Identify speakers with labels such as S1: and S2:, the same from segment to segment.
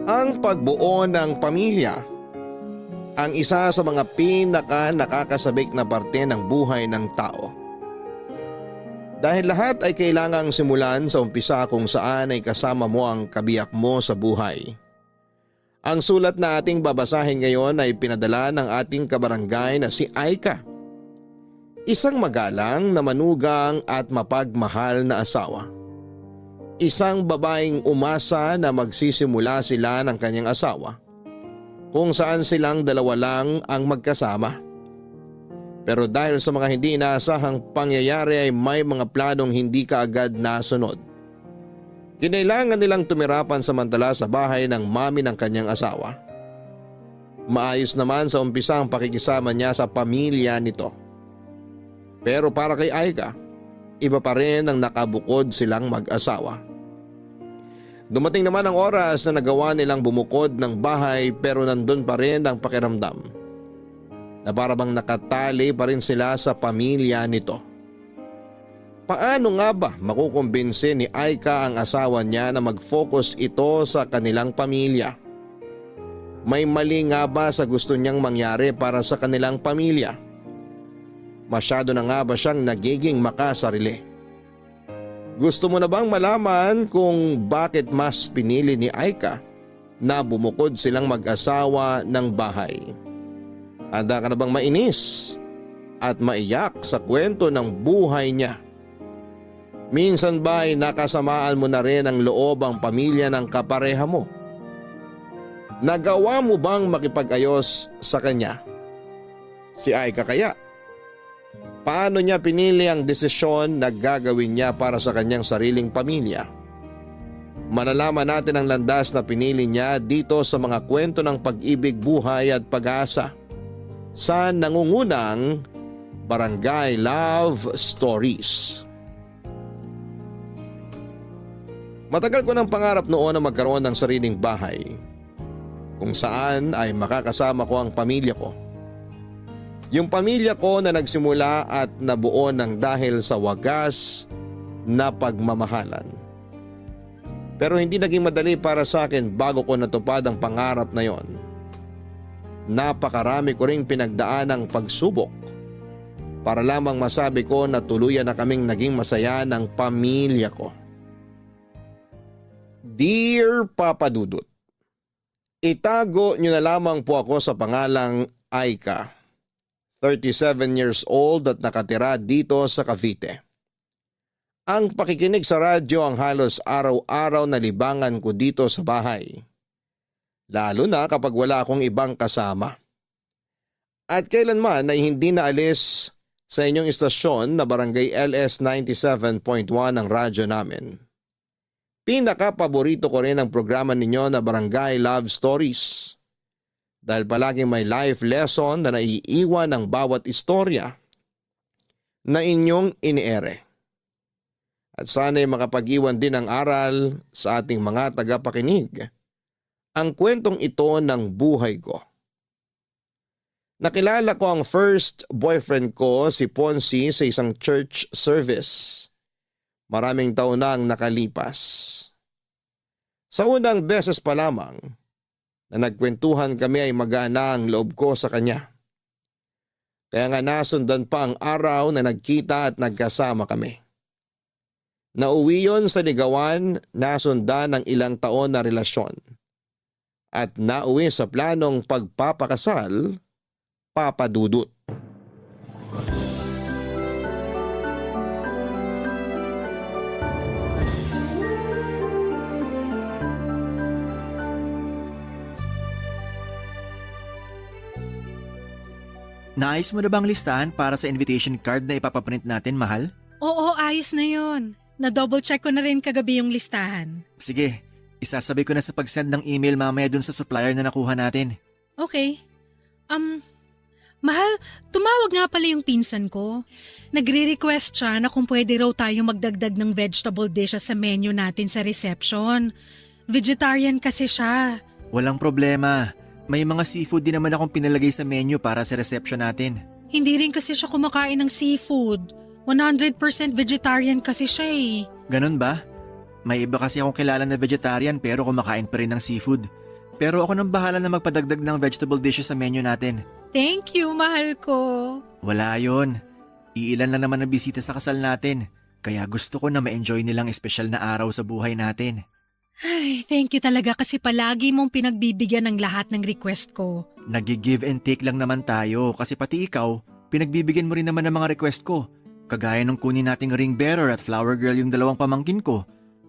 S1: Ang pagbuo ng pamilya ang isa sa mga nakakasabik na parte ng buhay ng tao. Dahil lahat ay kailangang simulan sa umpisa kung saan ay kasama mo ang kabiyak mo sa buhay. Ang sulat na ating babasahin ngayon ay pinadala ng ating kabarangay na si Aika. Isang magalang na manugang at mapagmahal na asawa. Isang babaeng umasa na magsisimula sila ng kanyang asawa, kung saan silang dalawa lang ang magkasama. Pero dahil sa mga hindi inaasahang pangyayari ay may mga planong hindi kaagad nasunod. Kinailangan nilang tumirapan samantala sa bahay ng mami ng kanyang asawa. Maayos naman sa umpisa ang pakikisama niya sa pamilya nito. Pero para kay Aika, iba pa rin ang nakabukod silang mag-asawa. Dumating naman ang oras na nagawa nilang bumukod ng bahay pero nandun pa rin ang pakiramdam na para bang nakatali pa rin sila sa pamilya nito. Paano nga ba makukumbinsi ni Aika ang asawa niya na mag-focus ito sa kanilang pamilya? May mali nga ba sa gusto niyang mangyari para sa kanilang pamilya? Masyado na nga ba siyang nagiging makasarili? Gusto mo na bang malaman kung bakit mas pinili ni Aika na bumukod silang mag-asawa ng bahay? Handa ka na bang mainis at maiyak sa kwento ng buhay niya? Minsan ba ay nakasamaan mo na rin ang loob ang pamilya ng kapareha mo? Nagawa mo bang makipag-ayos sa kanya? Si Aika kaya? Paano niya pinili ang desisyon na gagawin niya para sa kanyang sariling pamilya? Malalaman natin ang landas na pinili niya dito sa mga kwento ng pag-ibig, buhay at pag-asa sa nangungunang Barangay Love Stories. Matagal ko ng pangarap noon na magkaroon ng sariling bahay kung saan ay makakasama ko ang pamilya ko. Yung pamilya ko na nagsimula at nabuo ng dahil sa wagas na pagmamahalan. Pero hindi naging madali para sa akin bago ko natupad ang pangarap na yon. Napakarami ko ring pinagdaan ng pagsubok para lamang masabi ko na tuluyan na kaming naging masaya ng pamilya ko. Dear Papa Dudut, itago niyo na lamang po ako sa pangalang Aika. 37 years old at nakatira dito sa Cavite. Ang pakikinig sa radyo ang halos araw-araw na libangan ko dito sa bahay. Lalo na kapag wala akong ibang kasama. At kailanman ay hindi naalis sa inyong istasyon na Barangay LS 97.1 ang radyo namin. Pinaka-paborito ko rin ang programa ninyo na Barangay Love Stories. Dahil palaging may life lesson na naiiwan ng bawat istorya na inyong iniere. At sana'y makapag-iwan din ng aral sa ating mga tagapakinig ang kwentong ito ng buhay ko. Nakilala ko ang first boyfriend ko si Ponzi sa isang church service. Maraming taon na ang nakalipas. Sa unang beses pa lamang na nagkwentuhan kami ay magaan ang loob ko sa kanya. Kaya nga nasundan pa ang araw na nagkita at nagkasama kami. Nauwi yon sa ligawan, nasundan ng ilang taon na relasyon. At nauwi sa planong pagpapakasal, Papa Dudut.
S2: Naayos mo na bang listahan para sa invitation card na ipapaprint natin, mahal?
S3: Oo, ayos na yun. Na-double check ko na rin kagabi yung listahan.
S2: Sige, isasabay ko na sa pag-send ng email mamaya dun sa supplier na nakuha natin.
S3: Okay. Mahal, tumawag nga pala yung pinsan ko. Nagre-request siya na kung pwede raw tayo magdagdag ng vegetable dishes sa menu natin sa reception. Vegetarian kasi siya.
S2: Walang problema. May mga seafood din naman akong pinalagay sa menu para sa reception natin.
S3: Hindi rin kasi siya kumakain ng seafood. 100% vegetarian kasi siya eh.
S2: Ganun ba? May iba kasi akong kilala na vegetarian pero kumakain pa rin ng seafood. Pero ako nang bahala na magpadagdag ng vegetable dishes sa menu natin.
S3: Thank you, mahal ko.
S2: Wala yon. Iilan lang naman ang bisita sa kasal natin. Kaya gusto ko na ma-enjoy nilang espesyal na araw sa buhay natin.
S3: Ay, thank you talaga kasi palagi mong pinagbibigyan ng lahat ng request ko.
S2: Nag-give and take lang naman tayo kasi pati ikaw, pinagbibigyan mo rin naman ng mga request ko. Kagaya nung kunin nating ring bearer at flower girl yung dalawang pamangkin ko.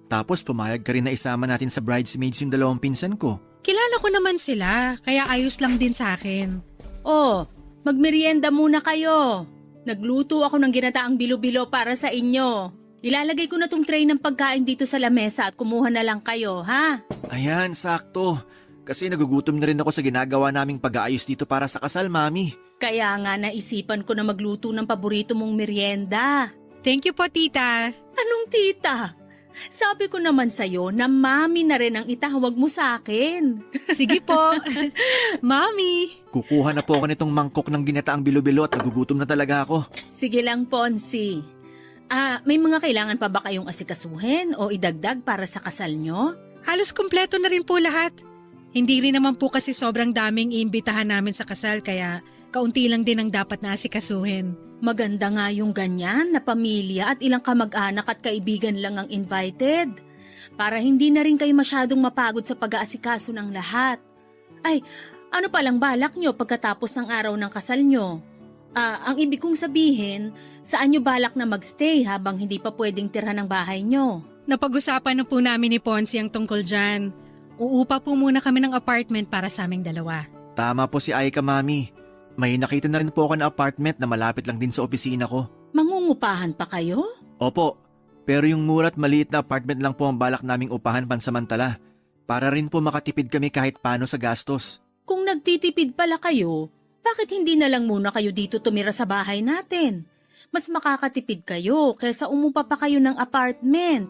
S2: Tapos pumayag ka rin na isama natin sa bridesmaids yung dalawang pinsan ko.
S3: Kilala ko naman sila, kaya ayos lang din sa akin.
S4: Oh, magmerienda muna kayo. Nagluto ako ng ginataang bilo-bilo para sa inyo. Ilalagay ko na tong tray ng pagkain dito sa lamesa at kumuha na lang kayo, ha?
S2: Ayan, sakto. Kasi nagugutom na rin ako sa ginagawa naming pag-aayos dito para sa kasal, Mami.
S4: Kaya nga naisipan ko na magluto ng paborito mong merienda.
S3: Thank you po, tita.
S4: Anong tita? Sabi ko naman sa'yo na mami na rin ang itawag mo sa akin.
S3: Sige po. Mami.
S2: Kukuha na po ako nitong mangkok ng ginataang bilo-bilo at nagugutom na talaga ako.
S4: Sige lang, Ponsi. May mga kailangan pa ba kayong asikasuhin o idagdag para sa kasal nyo?
S3: Halos kumpleto na rin po lahat. Hindi rin naman po kasi sobrang daming iimbitahan namin sa kasal kaya kaunti lang din ang dapat na asikasuhin.
S4: Maganda nga yung ganyan na pamilya at ilang kamag-anak at kaibigan lang ang invited. Para hindi na rin kayo masyadong mapagod sa pag-aasikaso ng lahat. Ay, ano palang balak nyo pagkatapos ng araw ng kasal nyo? Ang ibig kong sabihin, saan nyo balak na magstay habang hindi pa pwedeng tirhan ng bahay nyo?
S3: Napag-usapan na po namin ni Ponsi ang tungkol dyan. Uupa po muna kami ng apartment para sa aming dalawa.
S2: Tama po si Aika, Mami. May nakita na rin po ako na apartment na malapit lang din sa opisina ko.
S4: Mangungupahan pa kayo?
S2: Opo, pero yung mura at maliit na apartment lang po ang balak naming upahan pansamantala. Para rin po makatipid kami kahit paano sa gastos.
S4: Kung nagtitipid pala kayo, bakit hindi na lang muna kayo dito tumira sa bahay natin? Mas makakatipid kayo kaysa umupa pa kayo ng apartment.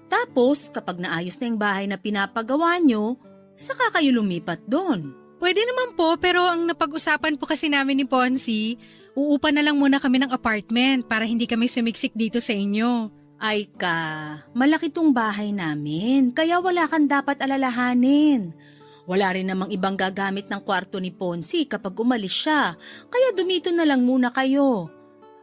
S4: Tapos kapag naayos na yung bahay na pinapagawa nyo, saka kayo lumipat doon.
S3: Pwede naman po pero ang napag-usapan po kasi namin ni Ponsi, uupa na lang muna kami ng apartment para hindi kami sumiksik dito sa inyo.
S4: Ay malaki tong bahay namin kaya wala kang dapat alalahanin. Wala rin namang ibang gagamit ng kwarto ni Ponsi kapag umalis siya, kaya dumito na lang muna kayo.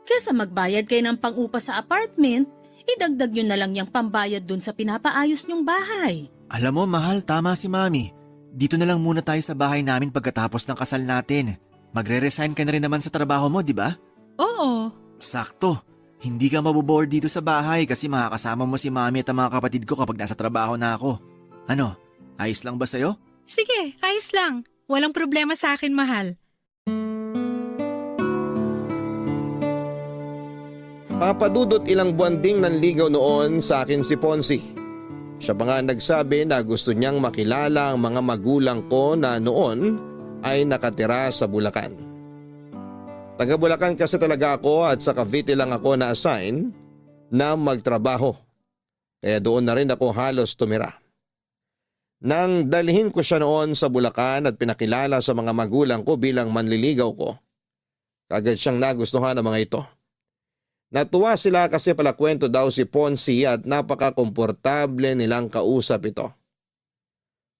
S4: Kesa magbayad kayo ng pang-upa sa apartment, idagdag nyo na lang yung pambayad dun sa pinapaayos nyong bahay.
S2: Alam mo, mahal, tama si Mami. Dito na lang muna tayo sa bahay namin pagkatapos ng kasal natin. Magre-resign ka na rin naman sa trabaho mo, di ba?
S3: Oo.
S2: Sakto. Hindi ka mabobore dito sa bahay kasi makakasama mo si Mami at ang mga kapatid ko kapag nasa trabaho na ako. Ano, ayos lang ba sa'yo?
S3: Sige, ayos lang. Walang problema sa akin, mahal.
S1: Papadudot ilang buwan ding nanligaw noon sa akin si Ponsi. Siya pa nga nagsabi na gusto niyang makilala ang mga magulang ko na noon ay nakatira sa Bulacan. Taga Bulacan kasi talaga ako at sa Cavite lang ako na-assign na magtrabaho. Kaya doon na rin ako halos tumira. Nang dalhin ko siya noon sa Bulacan at pinakilala sa mga magulang ko bilang manliligaw ko, kagad siyang nagustuhan ng mga ito. Natuwa sila kasi palakwento daw si Ponsi at napaka-komportable nilang kausap ito.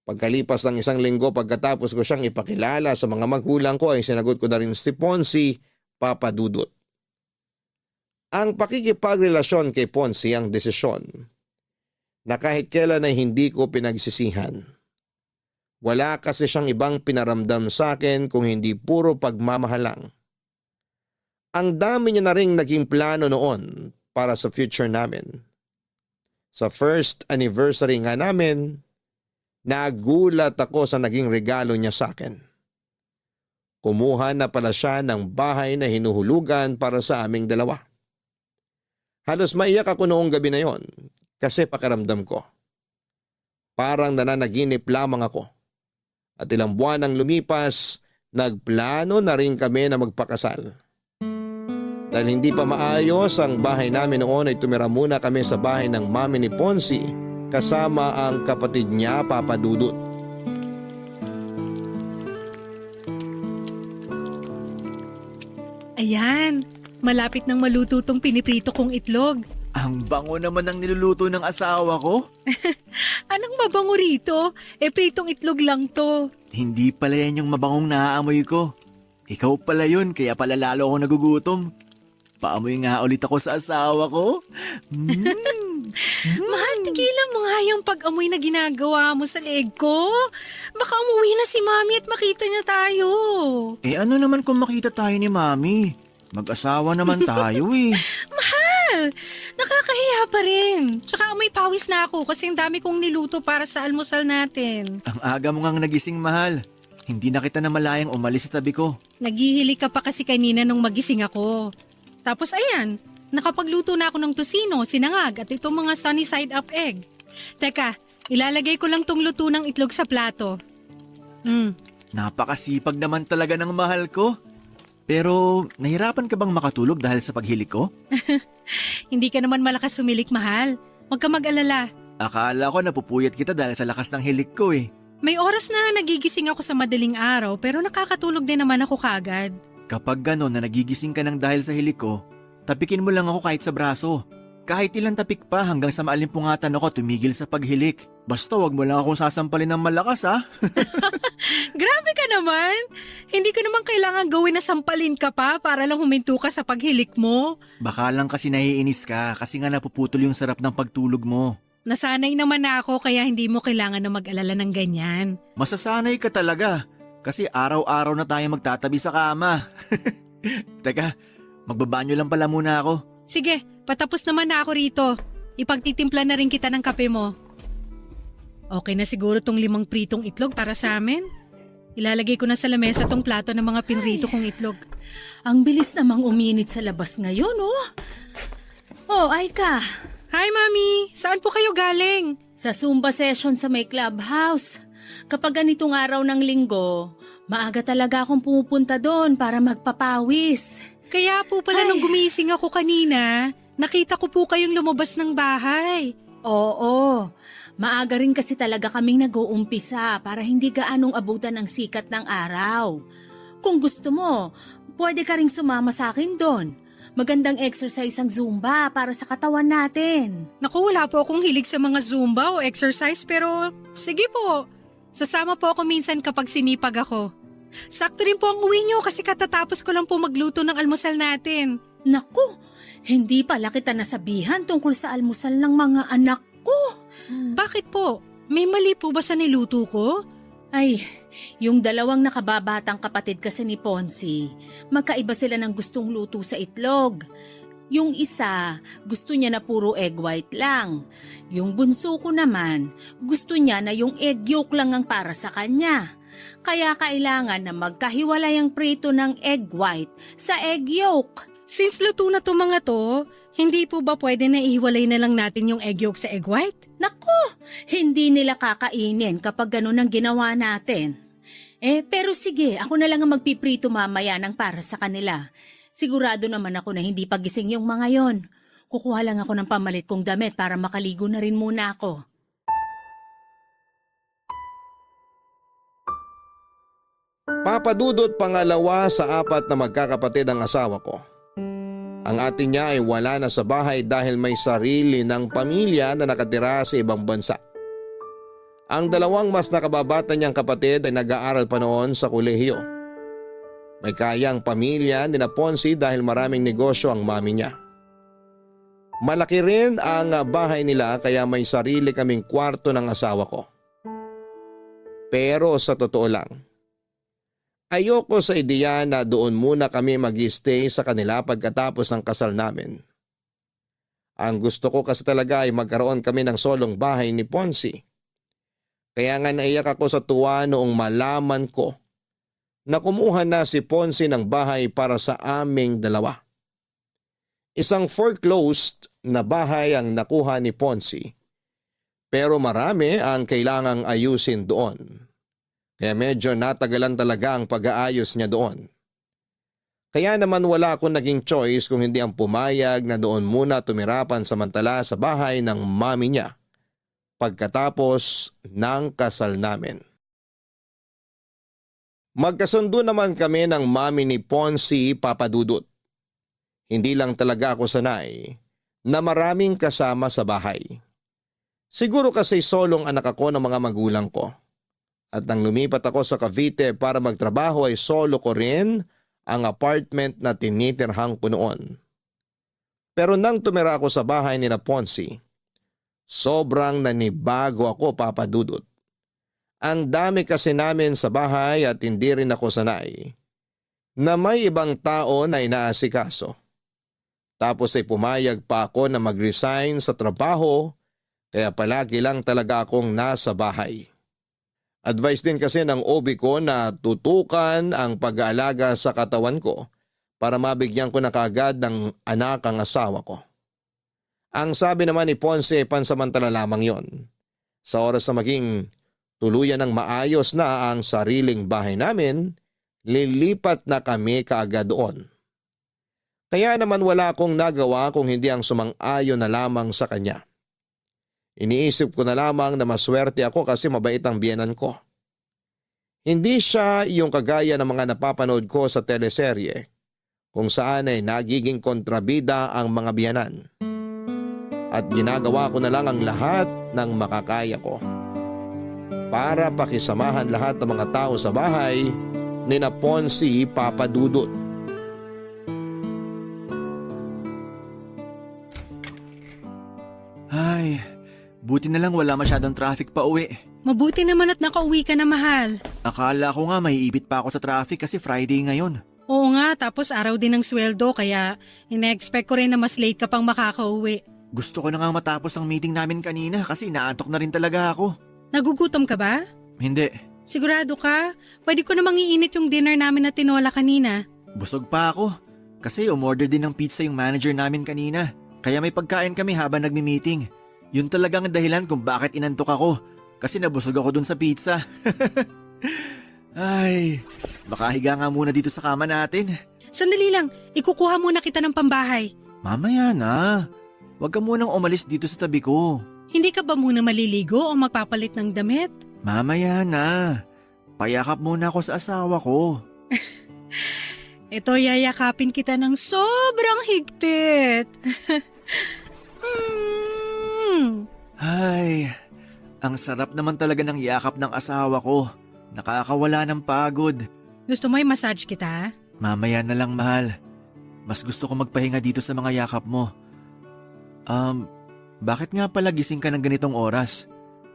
S1: Pagkalipas ng isang linggo pagkatapos ko siyang ipakilala sa mga magulang ko ay sinagot ko na rin si Ponsi, Papadudot. Ang pakikipagrelasyon kay Ponsi ang desisyon na kahit kailan ay hindi ko pinagsisihan. Wala kasi siyang ibang pinaramdam sa akin kung hindi puro pagmamahalang. Ang dami niya na ring naging plano noon para sa future namin. Sa first anniversary nga namin, nagulat ako sa naging regalo niya sa akin. Kumuha na pala siya ng bahay na hinuhulugan para sa aming dalawa. Halos maiyak ako noong gabi na yon kasi pakiramdam ko. Parang nananaginip lamang ako. At ilang buwan ang lumipas, nagplano na rin kami na magpakasal. Dahil hindi pa maayos ang bahay namin noon ay tumira muna kami sa bahay ng mami ni Ponsi kasama ang kapatid niya, Papadudot.
S3: Ayan, malapit nang maluto tong piniprito kong itlog.
S2: Ang bango naman ng niluluto ng asawa ko.
S3: Anong mabango rito? Pritong itlog lang to.
S2: Hindi pala yan yung mabangong naaamoy ko. Ikaw pala yun, kaya pala lalo ako nagugutom. Paamoy nga ulit ako sa asawa ko.
S3: Mahal, tigilan mo nga yung pag-amoy na ginagawa mo sa leeg ko. Baka umuwi na si Mami at makita niya tayo.
S2: Ano naman kung makita tayo ni Mami? Mag-asawa naman tayo eh.
S3: Mahal, nakakahiya pa rin. Tsaka amoy pawis na ako kasi ang dami kong niluto para sa almusal natin.
S2: Ang aga mo ngang nagising, mahal. Hindi na kita namalayang umalis sa tabi ko.
S3: Naghihili ka pa kasi kanina nung magising ako. Tapos ayan, nakapagluto na ako ng tusino, sinangag at itong mga sunny side up egg. Teka, ilalagay ko lang tong luto ng itlog sa plato.
S2: Napakasipag naman talaga ng mahal ko. Pero nahirapan ka bang makatulog dahil sa paghilik ko?
S3: Hindi ka naman malakas humilik, mahal. Huwag ka mag-alala.
S2: Akala ko napupuyat kita dahil sa lakas ng hilik ko eh.
S3: May oras na nagigising ako sa madaling araw pero nakakatulog din naman ako kagad.
S2: Kapag gano'n na nagigising ka ng dahil sa hilik ko, tapikin mo lang ako kahit sa braso. Kahit ilang tapik pa hanggang sa maalimpungatan ako tumigil sa paghilik. Basta wag mo lang akong sasampalin ng malakas ha.
S3: Grabe ka naman! Hindi ko naman kailangan gawin na sampalin ka pa para lang huminto ka sa paghilik mo.
S2: Baka lang kasi naiinis ka kasi nga napuputol yung sarap ng pagtulog mo.
S3: Nasanay naman na ako kaya hindi mo kailangan na mag-alala ng ganyan.
S2: Masasanay ka talaga kasi araw-araw na tayo magtatabi sa kama. Teka, magbabanyo lang pala muna ako.
S3: Sige, patapos naman na ako rito. Ipagtitimpla na rin kita ng kape mo. Okay na siguro tong 5 pritong itlog para sa amin? Ilalagay ko na sa lamesa tong plato ng mga pinrito kong itlog.
S4: Ang bilis namang uminit sa labas ngayon, oh. Oh, Aika.
S3: Hi, Mami! Saan po kayo galing?
S4: Sa Zumba session sa may clubhouse. Kapag ganitong araw ng linggo, maaga talaga akong pumupunta doon para magpapawis.
S3: Kaya po pala nung gumising ako kanina, nakita ko po kayong lumabas ng bahay.
S4: Oo, maaga rin kasi talaga kaming nag-uumpisa para hindi gaanong abutan ng sikat ng araw. Kung gusto mo, pwede ka ring sumama sa akin doon. Magandang exercise ang Zumba para sa katawan natin.
S3: Naku, wala po akong hilig sa mga Zumba o exercise pero sige po. Sasama po ako minsan kapag sinipag ako. Sakto rin po ang uwi niyo kasi katatapos ko lang po magluto ng almusal natin.
S4: Naku, hindi pala kita nasabihan tungkol sa almusal ng mga anak ko.
S3: Bakit po? May mali po ba sa niluto ko?
S4: Ay, yung dalawang nakababatang kapatid kasi ni Ponzi, magkaiba sila ng gustong luto sa itlog. Yung isa, gusto niya na puro egg white lang. Yung bunso ko naman, gusto niya na yung egg yolk lang ang para sa kanya. Kaya kailangan na magkahiwalay ang prito ng egg white sa egg yolk.
S3: Since luto na to mga to, hindi po ba pwede na ihiwalay na lang natin yung egg yolk sa egg white?
S4: Naku, hindi nila kakainin kapag ganun ang ginawa natin. Pero sige, ako na lang ang magpiprito mamaya ng para sa kanila. Sigurado naman ako na hindi pagising yung mga yon. Kukuha lang ako ng pamalit kong damit para makaligo na rin muna ako.
S1: Papadudot pangalawa sa 4 na magkakapatid ang asawa ko. Ang ate niya ay wala na sa bahay dahil may sarili ng pamilya na nakatira sa ibang bansa. Ang 2 mas nakababata niyang kapatid ay nag-aaral pa noon sa kolehiyo. May kayang pamilya ni Ponzi dahil maraming negosyo ang mami niya. Malaki rin ang bahay nila kaya may sarili kaming kwarto ng asawa ko. Pero sa totoo lang, ayoko sa ideya na doon muna kami mag-stay sa kanila pagkatapos ng kasal namin. Ang gusto ko kasi talaga ay magkaroon kami ng solong bahay ni Ponzi. Kaya nga naiyak ako sa tuwa noong malaman ko na kumuha na si Ponzi ng bahay para sa aming 2. Isang foreclosed na bahay ang nakuha ni Ponzi, pero marami ang kailangang ayusin doon. Kaya medyo natagalan talaga ang pag-aayos niya doon. Kaya naman wala akong naging choice kung hindi ang pumayag na doon muna tumirapan samantala sa bahay ng mami niya pagkatapos ng kasal namin. Magkasundo naman kami ng mami ni Ponzi, Papa Dudut. Hindi lang talaga ako sanay na maraming kasama sa bahay. Siguro kasi solong anak ako ng mga magulang ko. At nang lumipat ako sa Cavite para magtrabaho ay solo ko rin ang apartment na tinitirhan ko noon. Pero nang tumira ako sa bahay ni Ponce, sobrang nanibago ako, Papa Dudut. Ang dami kasi namin sa bahay at hindi rin ako sanay na may ibang tao na inaasikaso. Tapos ay pumayag pa ako na mag-resign sa trabaho kaya palagi lang talaga akong nasa bahay. Advice din kasi ng OB ko na tutukan ang pag-aalaga sa katawan ko para mabigyan ko na kaagad ng anak ang asawa ko. Ang sabi naman ni Ponce, pansamantala lamang yon. Sa oras na maging tuluyan ng maayos na ang sariling bahay namin, lilipat na kami kaagad doon. Kaya naman wala akong nagawa kung hindi ang sumang-ayon na lamang sa kanya. Iniisip ko na lamang na maswerte ako kasi mabait ang biyenan ko. Hindi siya yung kagaya ng mga napapanood ko sa teleserye kung saan ay nagiging kontrabida ang mga biyenan. At ginagawa ko na lang ang lahat ng makakaya ko para pakisamahan lahat ng mga tao sa bahay ni Ponce, Papa Dudut.
S2: Ay, buti na lang wala masyadong traffic pa uwi.
S3: Mabuti naman at nakauwi ka na, mahal.
S2: Akala ko nga maiipit pa ako sa traffic kasi Friday ngayon.
S3: Oo nga, tapos araw din ng sweldo kaya ina-expect ko rin na mas late ka pang makakauwi.
S2: Gusto ko na nga matapos ang meeting namin kanina kasi naantok na rin talaga ako.
S3: Nagugutom ka ba?
S2: Hindi,
S3: Sigurado ka? Pwede ko namang iinit yung dinner namin na tinola kanina.
S2: busog pa ako. Kasi umorder din ng pizza yung manager namin kanina. Kaya may pagkain kami habang nagmi-meeting. Yun talagang dahilan kung bakit inantok ako. Kasi nabusog ako dun sa pizza. Ay, makahiga nga muna dito sa kama natin.
S3: Sandali lang, ikukuha muna kita ng pambahay.
S2: Mamaya na. Huwag ka munang umalis dito sa tabi ko.
S3: Hindi ka ba muna maliligo o magpapalit ng damit?
S2: Mamaya na. Payakap muna ako sa asawa ko.
S3: Ito, yayakapin kita ng sobrang higpit.
S2: Ay, ang sarap naman talaga ng yakap ng asawa ko. Nakakawala ng pagod.
S3: Gusto mo i-massage kita?
S2: Mamaya na lang, mahal. Mas gusto ko magpahinga dito sa mga yakap mo. Bakit nga pala gising ka ng ganitong oras?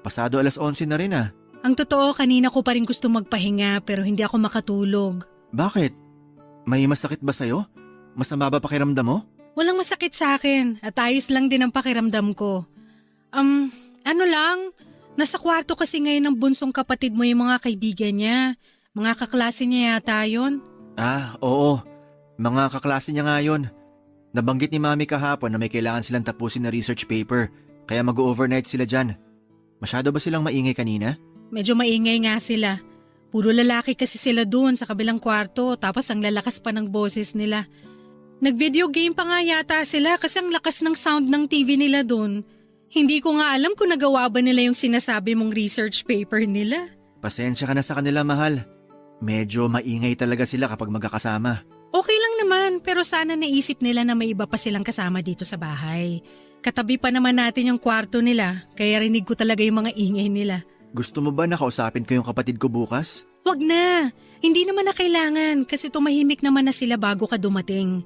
S2: Pasado 11:00 na rin ah.
S3: Ang totoo, kanina ko pa rin gusto magpahinga pero hindi ako makatulog.
S2: Bakit? May masakit ba sa'yo? Masama ba pakiramdam mo?
S3: Walang masakit sa akin at ayos lang din ang pakiramdam ko. Ano lang, nasa kwarto kasi ngayon ng bunsong kapatid mo yung mga kaibigan niya. Mga kaklase niya yata yun.
S2: Ah, oo. Mga kaklase niya nga yun. Nabanggit ni Mami kahapon na may kailangan silang tapusin na research paper, kaya mag-overnight sila dyan. Masyado ba silang maingay kanina?
S3: Medyo maingay nga sila. Puro lalaki kasi sila doon sa kabilang kwarto tapos ang lalakas pa ng boses nila. Nag-video game pa nga yata sila kasi ang lakas ng sound ng TV nila doon. Hindi ko nga alam kung nagawa ba nila yung sinasabi mong research paper nila.
S2: Pasensya ka na sa kanila, mahal. Medyo maingay talaga sila kapag magkakasama.
S3: Okay lang naman pero sana naisip nila na may iba pa silang kasama dito sa bahay. Katabi pa naman natin yung kwarto nila kaya rinig ko talaga yung mga ingay nila.
S2: Gusto mo ba nakausapin ko yung kapatid ko bukas?
S3: Wag na! Hindi naman na kailangan kasi tumahimik naman na sila bago ka dumating.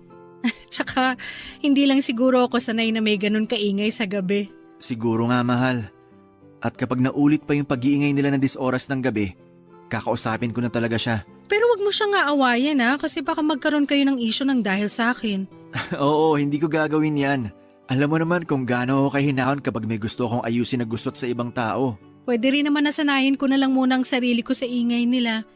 S3: Tsaka hindi lang siguro ako sanay na may ganun kaingay sa gabi.
S2: Siguro nga, mahal. At kapag naulit pa yung pag-iingay nila na 10 oras ng gabi, kakausapin ko na talaga siya.
S3: Pero wag mo siyang aawayan kasi baka magkaroon kayo ng issue ng dahil sa akin.
S2: Oo, hindi ko gagawin yan. Alam mo naman kung gaano ako kahinahon kapag may gusto akong ayusin na gusot sa ibang tao.
S3: Pwede rin naman nasanayin ko na lang muna ang sarili ko sa ingay nila.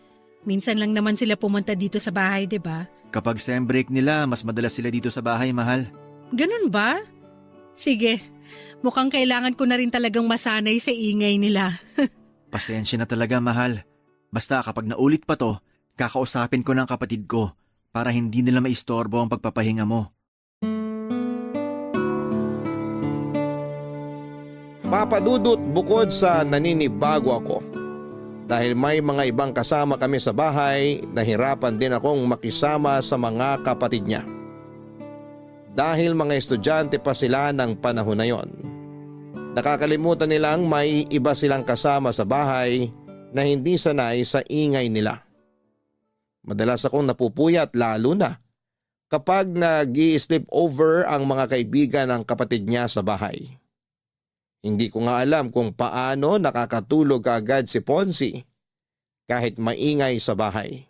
S3: Minsan lang naman sila pumunta dito sa bahay, 'di ba?
S2: Kapag sem break nila, mas madalas sila dito sa bahay, mahal.
S3: Ganun ba? Sige, mukhang kailangan ko na rin talagang masanay sa ingay nila.
S2: Pasensya na talaga, mahal. Basta kapag naulit pa to, kakausapin ko ng kapatid ko para hindi nila maistorbo ang pagpapahinga mo.
S1: Papa Dudut, bukod sa naninibago ako dahil may mga ibang kasama kami sa bahay, nahirapan din akong makisama sa mga kapatid niya. dahil mga estudyante pa sila ng panahon na yon. Nakakalimutan nilang may iba silang kasama sa bahay na hindi sanay sa ingay nila. Madalas akong napupuyat lalo na kapag nag-i-sleep over ang mga kaibigan ng kapatid niya sa bahay. Hindi ko nga alam kung paano nakakatulog kaagad si Ponzi kahit maingay sa bahay.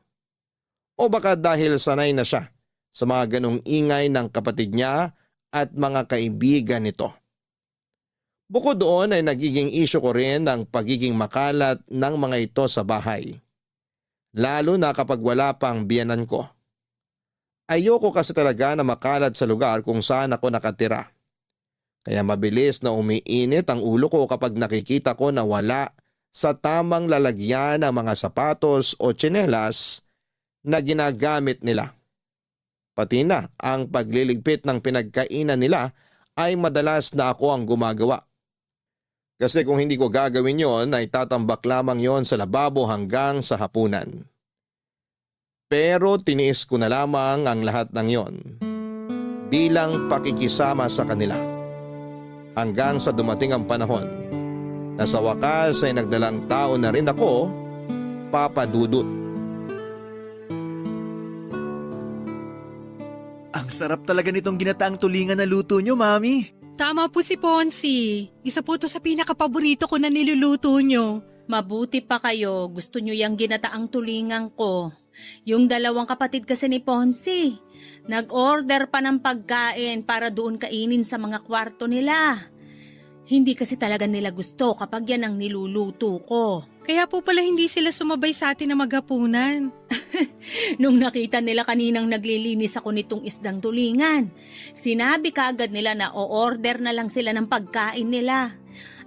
S1: O baka dahil sanay na siya sa mga ganong ingay ng kapatid niya at mga kaibigan nito. Bukod doon ay nagiging issue ko rin ang pagiging makalat ng mga ito sa bahay. Lalo na kapag wala pang biyanan ko. Ayoko kasi talaga na makalat sa lugar kung saan ako nakatira. Kaya mabilis na umiinit ang ulo ko kapag nakikita ko na wala sa tamang lalagyan ng mga sapatos o tsinelas na ginagamit nila. Pati na ang pagliligpit ng pinagkainan nila ay madalas na ako ang gumagawa. Kasi kung hindi ko gagawin yon ay tatambak lamang yon sa lababo hanggang sa hapunan. Pero tiniis ko na lamang ang lahat ng yon bilang pakikisama sa kanila. Hanggang sa dumating ang panahon na sa wakas ay nagdalang tao na rin ako, Papa Dudut.
S2: Ang sarap talaga nitong ginataang tulingan na luto nyo, Mami.
S3: Tama po si Ponzi. Isa po to sa pinakapaborito ko na niluluto nyo.
S4: Mabuti pa kayo, gusto nyo yung ginataang tulingan ko. Yung dalawang kapatid kasi ni Ponzi, nag-order pa ng pagkain para doon kainin sa mga kwarto nila. Hindi kasi talaga nila gusto kapag yan ang niluluto ko.
S3: Kaya po pala hindi sila sumabay sa atin na maghapunan.
S4: Nung nakita nila kaninang naglilinis ako nitong isdang tulingan, sinabi kaagad nila na o-order na lang sila ng pagkain nila.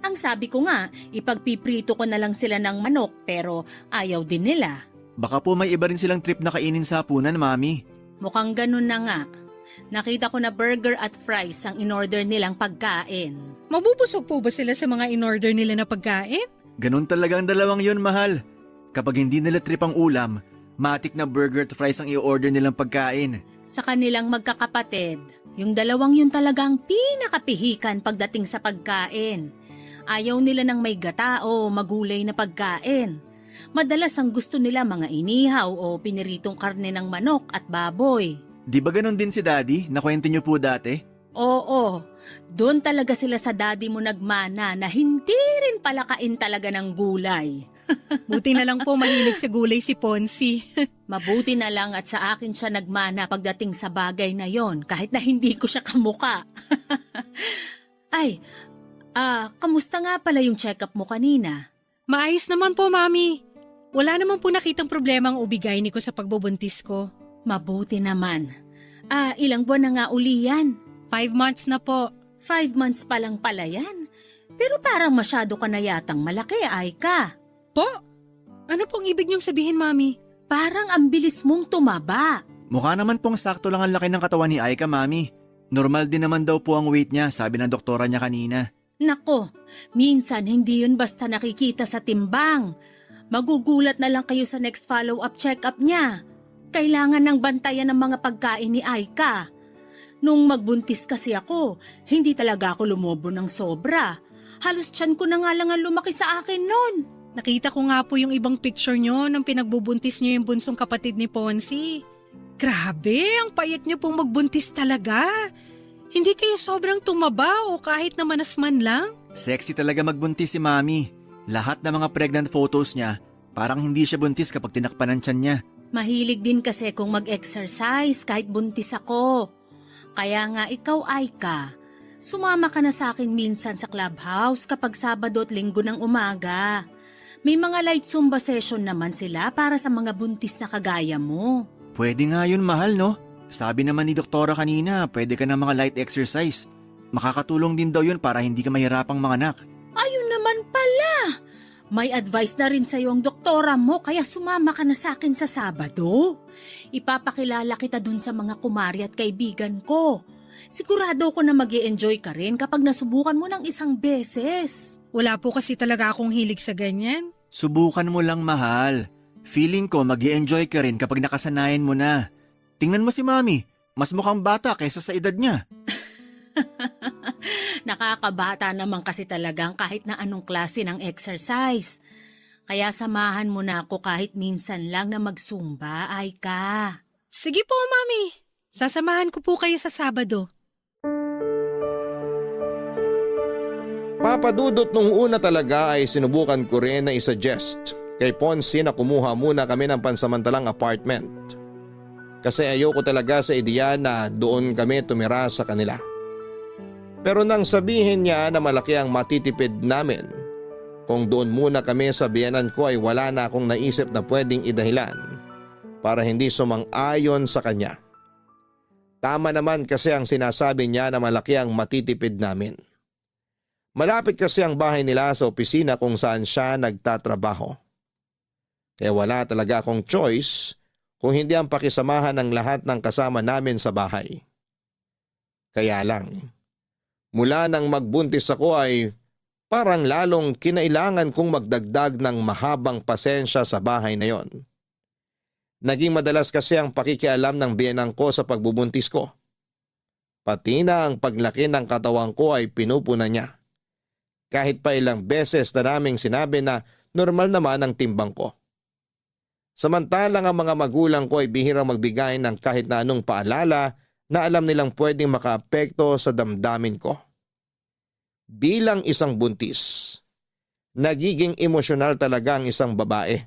S4: Ang sabi ko nga, ipagpiprito ko na lang sila ng manok pero ayaw din nila.
S2: Baka po may iba rin silang trip na kainin sa hapunan, Mami.
S4: Mukhang ganun na nga. Nakita ko na burger at fries ang in-order nilang pagkain.
S3: Mabubusog po ba sila sa mga in-order nila na pagkain?
S2: Ganun talaga ang dalawang yun, mahal. Kapag hindi nila trip ang ulam, matik na burger at fries ang i-order nilang pagkain.
S4: Sa kanilang magkakapatid, yung dalawang yun talagang pinakapihikan pagdating sa pagkain. Ayaw nila ng may gata o magulay na pagkain. Madalas ang gusto nila mga inihaw o piniritong karne ng manok at baboy.
S2: Di ba ganun din si Daddy? Nakwento niyo po dati?
S4: Oo, doon talaga sila sa daddy mo nagmana na hindi rin palakain talaga ng gulay.
S3: Buti na lang po mahilig sa gulay si Ponzi.
S4: Mabuti na lang at sa akin siya nagmana pagdating sa bagay na yon kahit na hindi ko siya kamuka. Ay, kamusta nga pala yung check-up mo kanina?
S3: Maayos naman po, Mami. Wala naman po nakitang problema ang ubigay ni ko sa pagbubuntis ko.
S4: Mabuti naman. Ilang buwan na nga uli yan?
S3: 5 months na po.
S4: 5 months pa lang pala yan. Pero parang masyado ka na yatang malaki, Aika.
S3: Po? Ano pong ibig niyong sabihin, Mami?
S4: Parang ang bilis mong tumaba.
S2: Mukha naman pong sakto lang ang laki ng katawan ni Aika, Mami. Normal din naman daw po ang weight niya, sabi ng doktora niya kanina.
S4: Nako, minsan hindi yun basta nakikita sa timbang. Magugulat na lang kayo sa next follow-up check-up niya. Kailangan ng bantayan ng mga pagkain ni Aika. Nung magbuntis kasi ako, hindi talaga ako lumobo ng sobra. Halos tiyan ko na nga lang ang lumaki sa akin nun.
S3: Nakita ko nga po yung ibang picture niyo nung pinagbubuntis niyo yung bunsong kapatid ni Ponzi. Grabe, ang payat niyo pong magbuntis talaga. Hindi kayo sobrang tumaba o kahit na manasman lang?
S2: Sexy talaga magbuntis si Mami. Lahat ng mga pregnant photos niya, parang hindi siya buntis kapag tinakpan ang tiyan niya.
S4: Mahilig din kasi kung mag-exercise kahit buntis ako. Kaya nga ikaw, Aika, sumama ka na sa akin minsan sa clubhouse kapag Sabado at Linggo ng umaga. May mga light Zumba session naman sila para sa mga buntis na kagaya mo.
S2: Pwede nga yun, mahal, no? Sabi naman ni doktora kanina, pwede ka ng mga light exercise. Makakatulong din daw yun para hindi ka mahirapang manganak.
S4: Ayun naman pala! May advice na rin sa'yo ang doktora mo kaya sumama ka na sa akin sa Sabado. Ipapakilala kita dun sa mga kumari at kaibigan ko. Sigurado ko na mag-i-enjoy ka rin kapag nasubukan mo ng isang beses.
S3: Wala po kasi talaga akong hilig sa ganyan.
S2: Subukan mo lang, mahal. Feeling ko mag-i-enjoy ka rin kapag nakasanayan mo na. Tingnan mo si Mami. Mas mukhang bata kaysa sa edad niya.
S4: Nakakabata naman kasi talagang kahit na anong klase ng exercise. Kaya samahan mo na ako kahit minsan lang na magsumba, Aika.
S3: Sige po, Mami. Sasamahan ko po kayo sa Sabado.
S1: Papa Dudut, nung una talaga ay sinubukan ko rin na isuggest kay Ponce na kumuha muna kami ng pansamantalang apartment. Kasi ayoko talaga sa ideya na doon kami tumira sa kanila. Pero nang sabihin niya na malaki ang matitipid namin, kung doon muna kami sa biyenan ko ay wala na akong naisip na pwedeng idahilan para hindi sumang-ayon sa kanya. Tama naman kasi ang sinasabi niya na malaki ang matitipid namin. Malapit kasi ang bahay nila sa opisina kung saan siya nagtatrabaho. Kaya wala talaga akong choice kung hindi ang pakisamahan ng lahat ng kasama namin sa bahay. Kaya lang, mula nang magbuntis ako ay parang lalong kinailangan kong magdagdag ng mahabang pasensya sa bahay na yon. Naging madalas kasi ang pakikialam ng biyenang ko sa pagbubuntis ko. Pati na ang paglaki ng katawan ko ay pinupuna niya. Kahit pa ilang beses na naming sinabi na normal naman ang timbang ko. Samantalang ang mga magulang ko ay bihirang magbigay ng kahit na anong paalala na alam nilang pwedeng makaapekto sa damdamin ko. Bilang isang buntis, nagiging emosyonal talaga ang isang babae.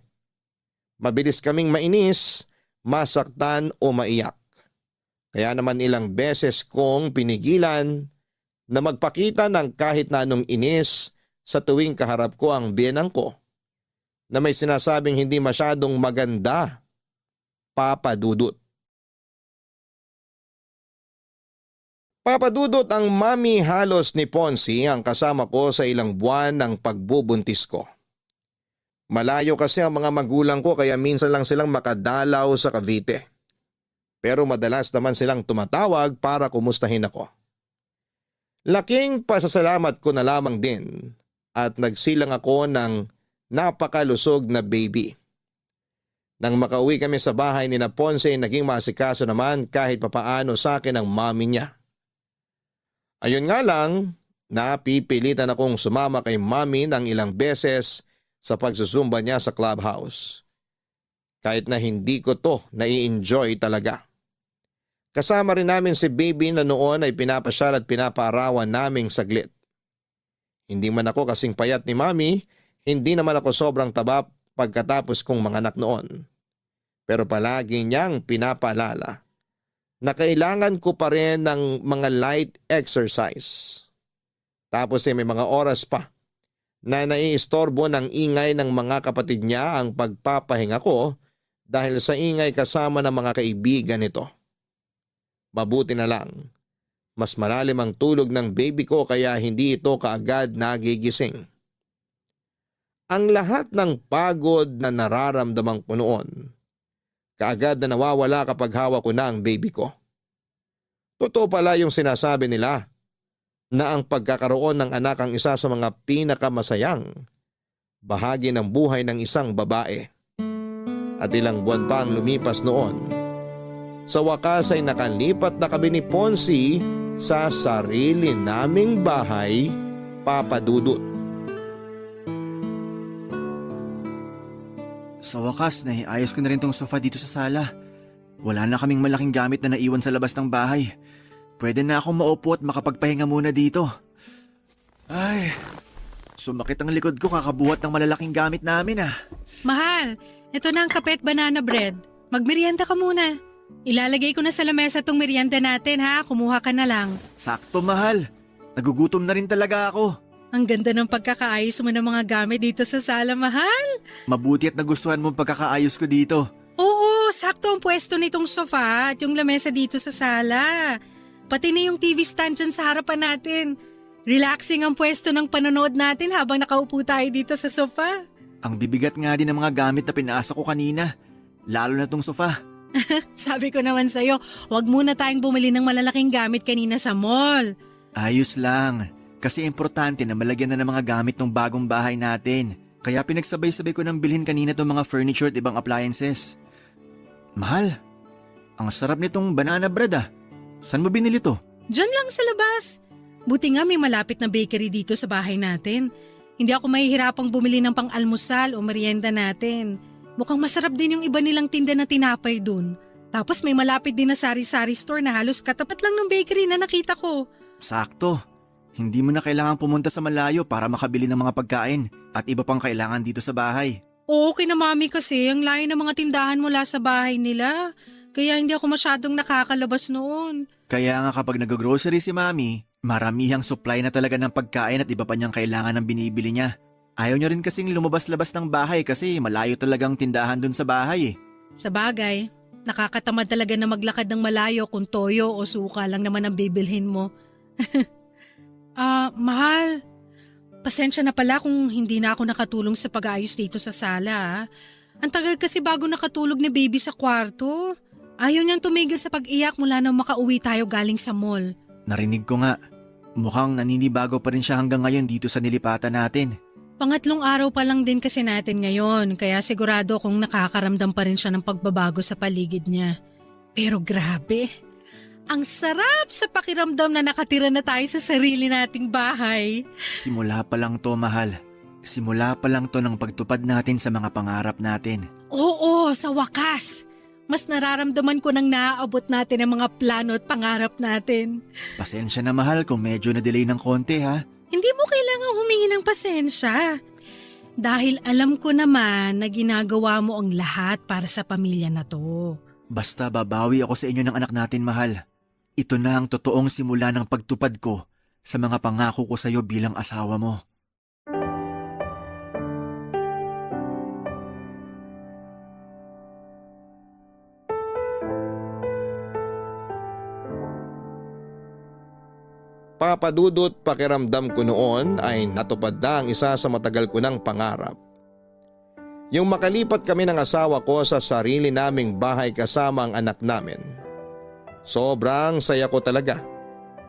S1: Mabilis kaming mainis, masaktan o maiyak. Kaya naman ilang beses kong pinigilan na magpakita ng kahit na anong inis sa tuwing kaharap ko ang biyenang ko na may sinasabing hindi masyadong maganda, Papa Dudut. Papa Dudut, ang mami halos ni Ponce ang kasama ko sa ilang buwan ng pagbubuntis ko. Malayo kasi ang mga magulang ko kaya minsan lang silang makadalaw sa Cavite. Pero madalas naman silang tumatawag para kumustahin ako. Laking pasasalamat ko na lamang din at nagsilang ako ng napakalusog na baby. Nang makauwi kami sa bahay ni na Ponce, naging masikaso naman kahit papaano sa akin ang mami niya. Ayun nga lang, napipilitan akong sumama kay mami ng ilang beses sa pagsusumba niya sa clubhouse. Kahit na hindi ko to nai-enjoy talaga. Kasama rin namin si baby na noon ay pinapasyal at pinapaarawan naming saglit. Hindi man ako kasing payat ni mami, hindi naman ako sobrang taba pagkatapos kong manganak noon. Pero palagi niyang pinapaalala na kailangan ko pa rin ng mga light exercise. Tapos may mga oras pa na naiistorbo ng ingay ng mga kapatid niya ang pagpapahinga ko dahil sa ingay kasama ng mga kaibigan nito. Mabuti na lang, mas malalim ang tulog ng baby ko kaya hindi ito kaagad nagigising. Ang lahat ng pagod na nararamdaman ko noon, kaagad na nawawala kapag hawak ko na ang baby ko. Totoo pala yung sinasabi nila na ang pagkakaroon ng anak ang isa sa mga pinakamasayang bahagi ng buhay ng isang babae. At ilang buwan pa ang lumipas noon. Sa wakas ay nakalipat na kami ni Ponce sa sarili naming bahay, Papa Dudut.
S2: Sa wakas, naiayos ko na rin tong sofa dito sa sala. Wala na kaming malaking gamit na naiwan sa labas ng bahay. Pwede na akong maupo at makapagpahinga muna dito. Ay, sumakit ang likod ko kakabuhat ng malalaking gamit namin ah.
S3: Mahal, ito na ang kape at banana bread. Magmerienda ka muna. Ilalagay ko na sa lamesa tong merienda natin ha, kumuha ka na lang.
S2: Sakto mahal, nagugutom na rin talaga ako.
S3: Ang ganda ng pagkakaayos mo ng mga gamit dito sa sala, mahal.
S2: Mabuti at nagustuhan mo ang pagkakaayos ko dito.
S3: Oo, sakto ang pwesto nitong sofa at yung lamesa dito sa sala. Pati na yung TV stand dyan sa harapan natin. Relaxing ang pwesto ng panonood natin habang nakaupo tayo dito sa sofa.
S2: Ang bibigat nga din ng mga gamit na pinaasa ko kanina, lalo na tong sofa.
S3: Sabi ko naman sa'yo, huwag muna tayong bumili ng malalaking gamit kanina sa mall.
S2: Ayos lang, kasi importante na malagyan na ng mga gamit ng bagong bahay natin. Kaya pinagsabay-sabay ko nang bilhin kanina tong mga furniture at ibang appliances. Mahal, ang sarap nitong banana bread ah. Saan mo binili to?
S3: Diyan lang sa labas. Buti nga may malapit na bakery dito sa bahay natin. Hindi ako mahihirapang bumili ng pang-almusal o merienda natin. Mukhang masarap din yung iba nilang tinda na tinapay dun. Tapos may malapit din na sari-sari store na halos katapat lang ng bakery na nakita ko.
S2: Sakto. Hindi mo na kailangan pumunta sa malayo para makabili ng mga pagkain at iba pang kailangan dito sa bahay.
S3: Oo, kina mami kasi ang layo ng mga tindahan mula sa bahay nila. Kaya hindi ako masyadong nakakalabas noon.
S2: Kaya nga kapag nag-grocery si Mami, maramihang supply na talaga ng pagkain at iba pa niyang kailangan ng binibili niya. Ayaw niya rin kasing lumabas-labas ng bahay kasi malayo talagang tindahan dun sa bahay eh.
S3: Sa bagay, nakakatamad talaga na maglakad ng malayo kung toyo o suka lang naman ang bibilhin mo. Mahal. Pasensya na pala kung hindi na ako nakatulong sa pag-aayos dito sa sala. Ang tagal kasi bago nakatulog ni baby sa kwarto. Ayaw niyang tumigil sa pag-iyak mula nang makauwi tayo galing sa mall.
S2: Narinig ko nga. Mukhang naninibago pa rin siya hanggang ngayon dito sa nilipatan natin.
S3: Pangatlong araw pa lang din kasi natin ngayon, kaya sigurado kung nakakaramdam pa rin siya ng pagbabago sa paligid niya. Pero grabe, ang sarap sa pakiramdam na nakatira na tayo sa sarili nating bahay.
S2: Simula pa lang to, mahal. Simula pa lang to ng pagtupad natin sa mga pangarap natin.
S3: Oo, sa wakas. Mas nararamdaman ko nang naaabot natin ang mga plano at pangarap natin.
S2: Pasensya na, mahal, kung medyo na-delay ng konti ha.
S3: Hindi mo kailangang humingi ng pasensya. Dahil alam ko naman na ginagawa mo ang lahat para sa pamilya na to.
S2: Basta babawi ako sa inyo ng anak natin, mahal. Ito na ang totoong simula ng pagtupad ko sa mga pangako ko sa iyo bilang asawa mo.
S1: Papadudot pakiramdam ko noon ay natupad na ang isa sa matagal ko ng pangarap. Yung makalipat kami ng asawa ko sa sarili naming bahay kasama ang anak namin. Sobrang saya ko talaga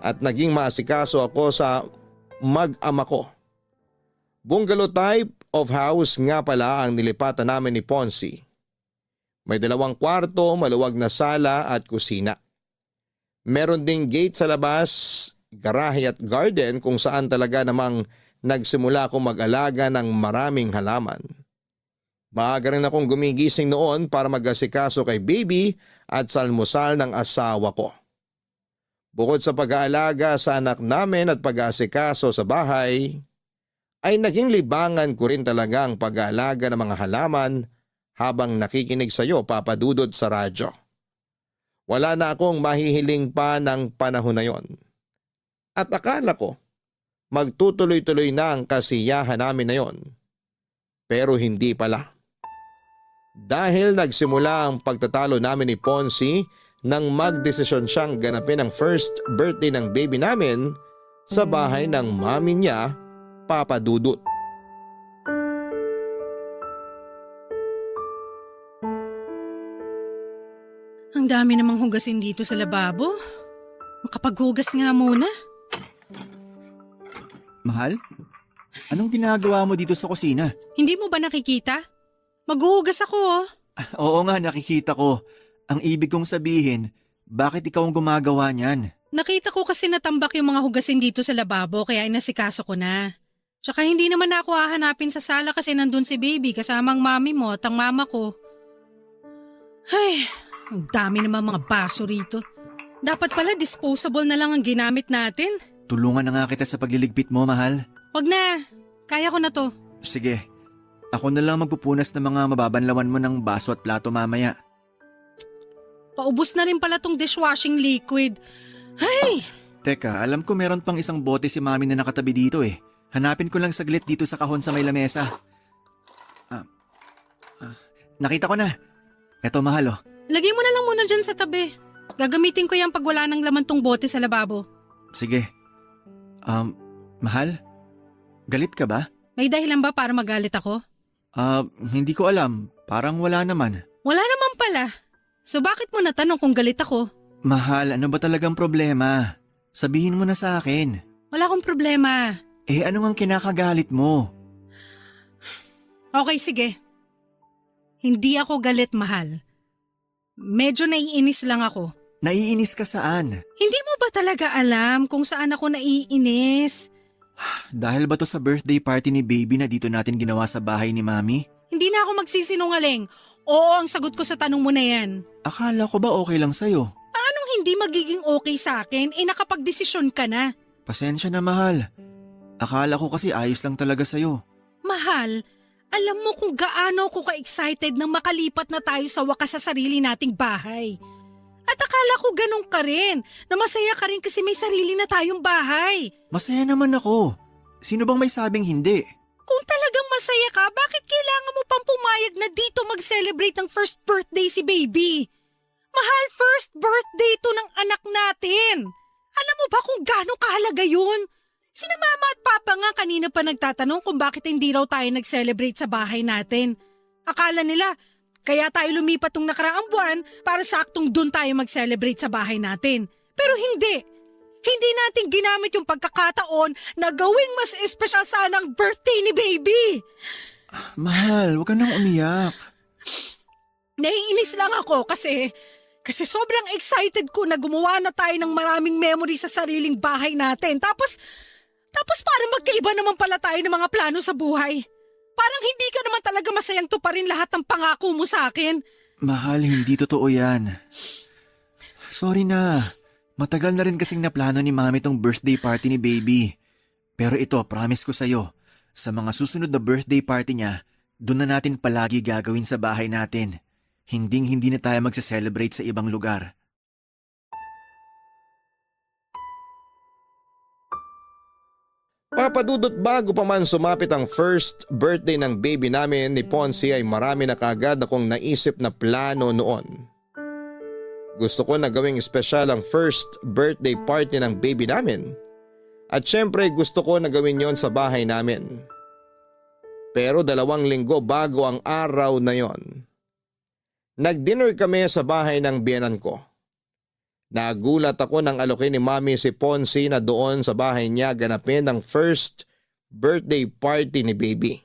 S1: at naging maasikaso ako sa mag-ama ko. Bungalow type of house nga pala ang nilipatan namin ni Ponzi. May 2 kwarto, maluwag na sala at kusina. Meron ding gate sa labas, garahe at garden kung saan talaga namang nagsimula akong mag-alaga ng maraming halaman. Maaga rin akong gumigising noon para mag-asikaso kay baby at sa almusal ng asawa ko. Bukod sa pag-aalaga sa anak namin at pag-asikaso sa bahay, ay naging libangan ko rin talaga ang pag-aalaga ng mga halaman habang nakikinig sa iyo, Papa Dudut, sa radyo. Wala na akong mahihiling pa ng panahon na yon. At akala ko, magtutuloy-tuloy na ang kasiyahan namin na yon. Pero hindi pala. Dahil nagsimula ang pagtatalo namin ni Ponzi nang magdesisyon siyang ganapin ang first birthday ng baby namin sa bahay ng mami niya, Papa Dudut.
S3: Ang dami namang hugasin dito sa lababo. Makapaghugas nga muna.
S2: Mahal? Anong ginagawa mo dito sa kusina?
S3: Hindi mo ba nakikita? Maghuhugas ako oh.
S2: Oo nga, nakikita ko. Ang ibig kong sabihin, bakit ikaw ang gumagawa niyan?
S3: Nakita ko kasi natambak yung mga hugasin dito sa lababo kaya inasikaso ko na. Tsaka hindi naman ako hahanapin sa sala kasi nandun si baby kasama ang mami mo at ang mama ko. Ay, ang dami naman mga baso rito. Dapat pala disposable na lang ang ginamit natin.
S2: Tulungan na nga kita sa pagliligpit mo, mahal.
S3: Wag na, kaya ko na to.
S2: Sige, ako na lang magpupunas ng mga mababanlawan mo ng baso at plato mamaya.
S3: Paubos na rin pala tong dishwashing liquid. Ay!
S2: Teka, alam ko meron pang isang bote si mami na nakatabi dito eh. Hanapin ko lang saglit dito sa kahon sa may lamesa. Nakita ko na. Eto, mahal oh.
S3: Lagay mo na lang muna dyan sa tabi. Gagamitin ko yan pag wala ng laman tong bote sa lababo.
S2: Sige. Mahal? Galit ka ba?
S3: May dahilan ba para magalit ako?
S2: Hindi ko alam. Parang wala naman.
S3: Wala naman pala. So bakit mo natanong kung galit ako?
S2: Mahal, ano ba talagang problema? Sabihin mo na sa akin.
S3: Wala akong problema.
S2: Eh, ano ang kinakagalit mo?
S3: Okay, sige. Hindi ako galit, mahal. Medyo naiinis lang ako.
S2: Naiinis ka saan?
S3: Hindi mo ba talaga alam kung saan ako naiinis?
S2: Dahil ba to sa birthday party ni baby na dito natin ginawa sa bahay ni Mami?
S3: Hindi na ako magsisinungaling. Oo, ang sagot ko sa tanong mo na yan.
S2: Akala ko ba okay lang sa'yo?
S3: Anong hindi magiging okay sa akin? Nakapagdesisyon ka na.
S2: Pasensya na, mahal. Akala ko kasi ayos lang talaga sa'yo.
S3: Mahal, alam mo kung gaano ako ka-excited nang makalipat na tayo sa wakas sa sarili nating bahay. At akala ko ganun ka rin, na masaya ka rin kasi may sarili na tayong bahay.
S2: Masaya naman ako. Sino bang may sabing hindi?
S3: Kung talagang masaya ka, bakit kailangan mo pang pumayag na dito mag-celebrate ng first birthday si baby? Mahal, first birthday to ng anak natin. Alam mo ba kung gaano kahalaga yun? Sina mama at papa nga kanina pa nagtatanong kung bakit hindi raw tayo nag-celebrate sa bahay natin. Akala nila, kaya tayo lumipat tong nakaraang buwan para saktong dun tayo mag-celebrate sa bahay natin. Pero hindi. Hindi natin ginamit yung pagkakataon na gawing mas espesyal sana ang birthday ni baby.
S2: Mahal, huwag ka nang umiyak.
S3: Naiinis lang ako kasi sobrang excited ko na gumawa na tayo ng maraming memory sa sariling bahay natin. Tapos parang magkaiba naman pala tayo ng mga plano sa buhay. Parang hindi ka naman talaga masayang tuparin lahat ng pangako mo sa akin.
S2: Mahal, hindi totoo yan. Sorry na. Matagal na rin kasing naplano ni Mami tong birthday party ni baby. Pero ito, promise ko sa'yo, sa mga susunod na birthday party niya, doon na natin palagi gagawin sa bahay natin. Hindi na tayo magsa-celebrate sa ibang lugar.
S1: Papadudot bago pa man sumapit ang first birthday ng baby namin ni Ponce ay marami na kagad akong naisip na plano noon. Gusto ko na gawing espesyal ang first birthday party ng baby namin. At syempre gusto ko na gawin yon sa bahay namin. Pero 2 linggo bago ang araw na yon, nag-dinner kami sa bahay ng biyenan ko. Nagulat ako nang alokin ni Mami si Ponce na doon sa bahay niya ganapin ang first birthday party ni baby.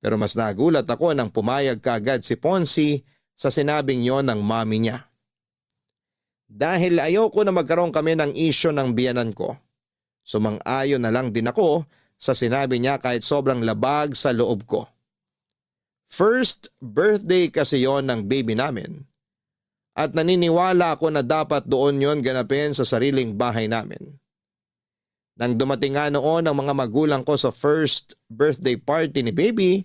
S1: Pero mas nagulat ako nang pumayag kaagad si Ponce sa sinabing yon ng mami niya. Dahil ayoko na magkaroon kami ng isyo ng biyenan ko, sumang-ayon na lang din ako sa sinabi niya kahit sobrang labag sa loob ko. First birthday kasi yon ng baby namin. At naniniwala ako na dapat doon yon ganapin sa sariling bahay namin. Nang dumating nga noon ang mga magulang ko sa first birthday party ni baby,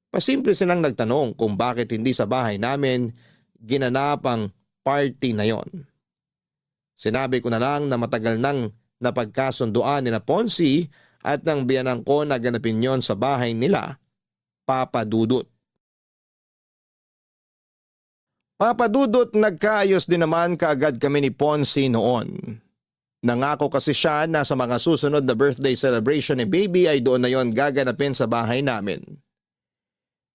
S1: pasimple silang nagtanong kung bakit hindi sa bahay namin ginanap ang party na yon. Sinabi ko na lang na matagal nang napagkasunduan ni na Ponce at ng biyanan ko na ganapin yon sa bahay nila, Papa Dudut. Papadudot, nagkaayos din naman kaagad kami ni Ponce noon. Nangako kasi siya na sa mga susunod na birthday celebration ni baby ay doon na yon gaganapin sa bahay namin.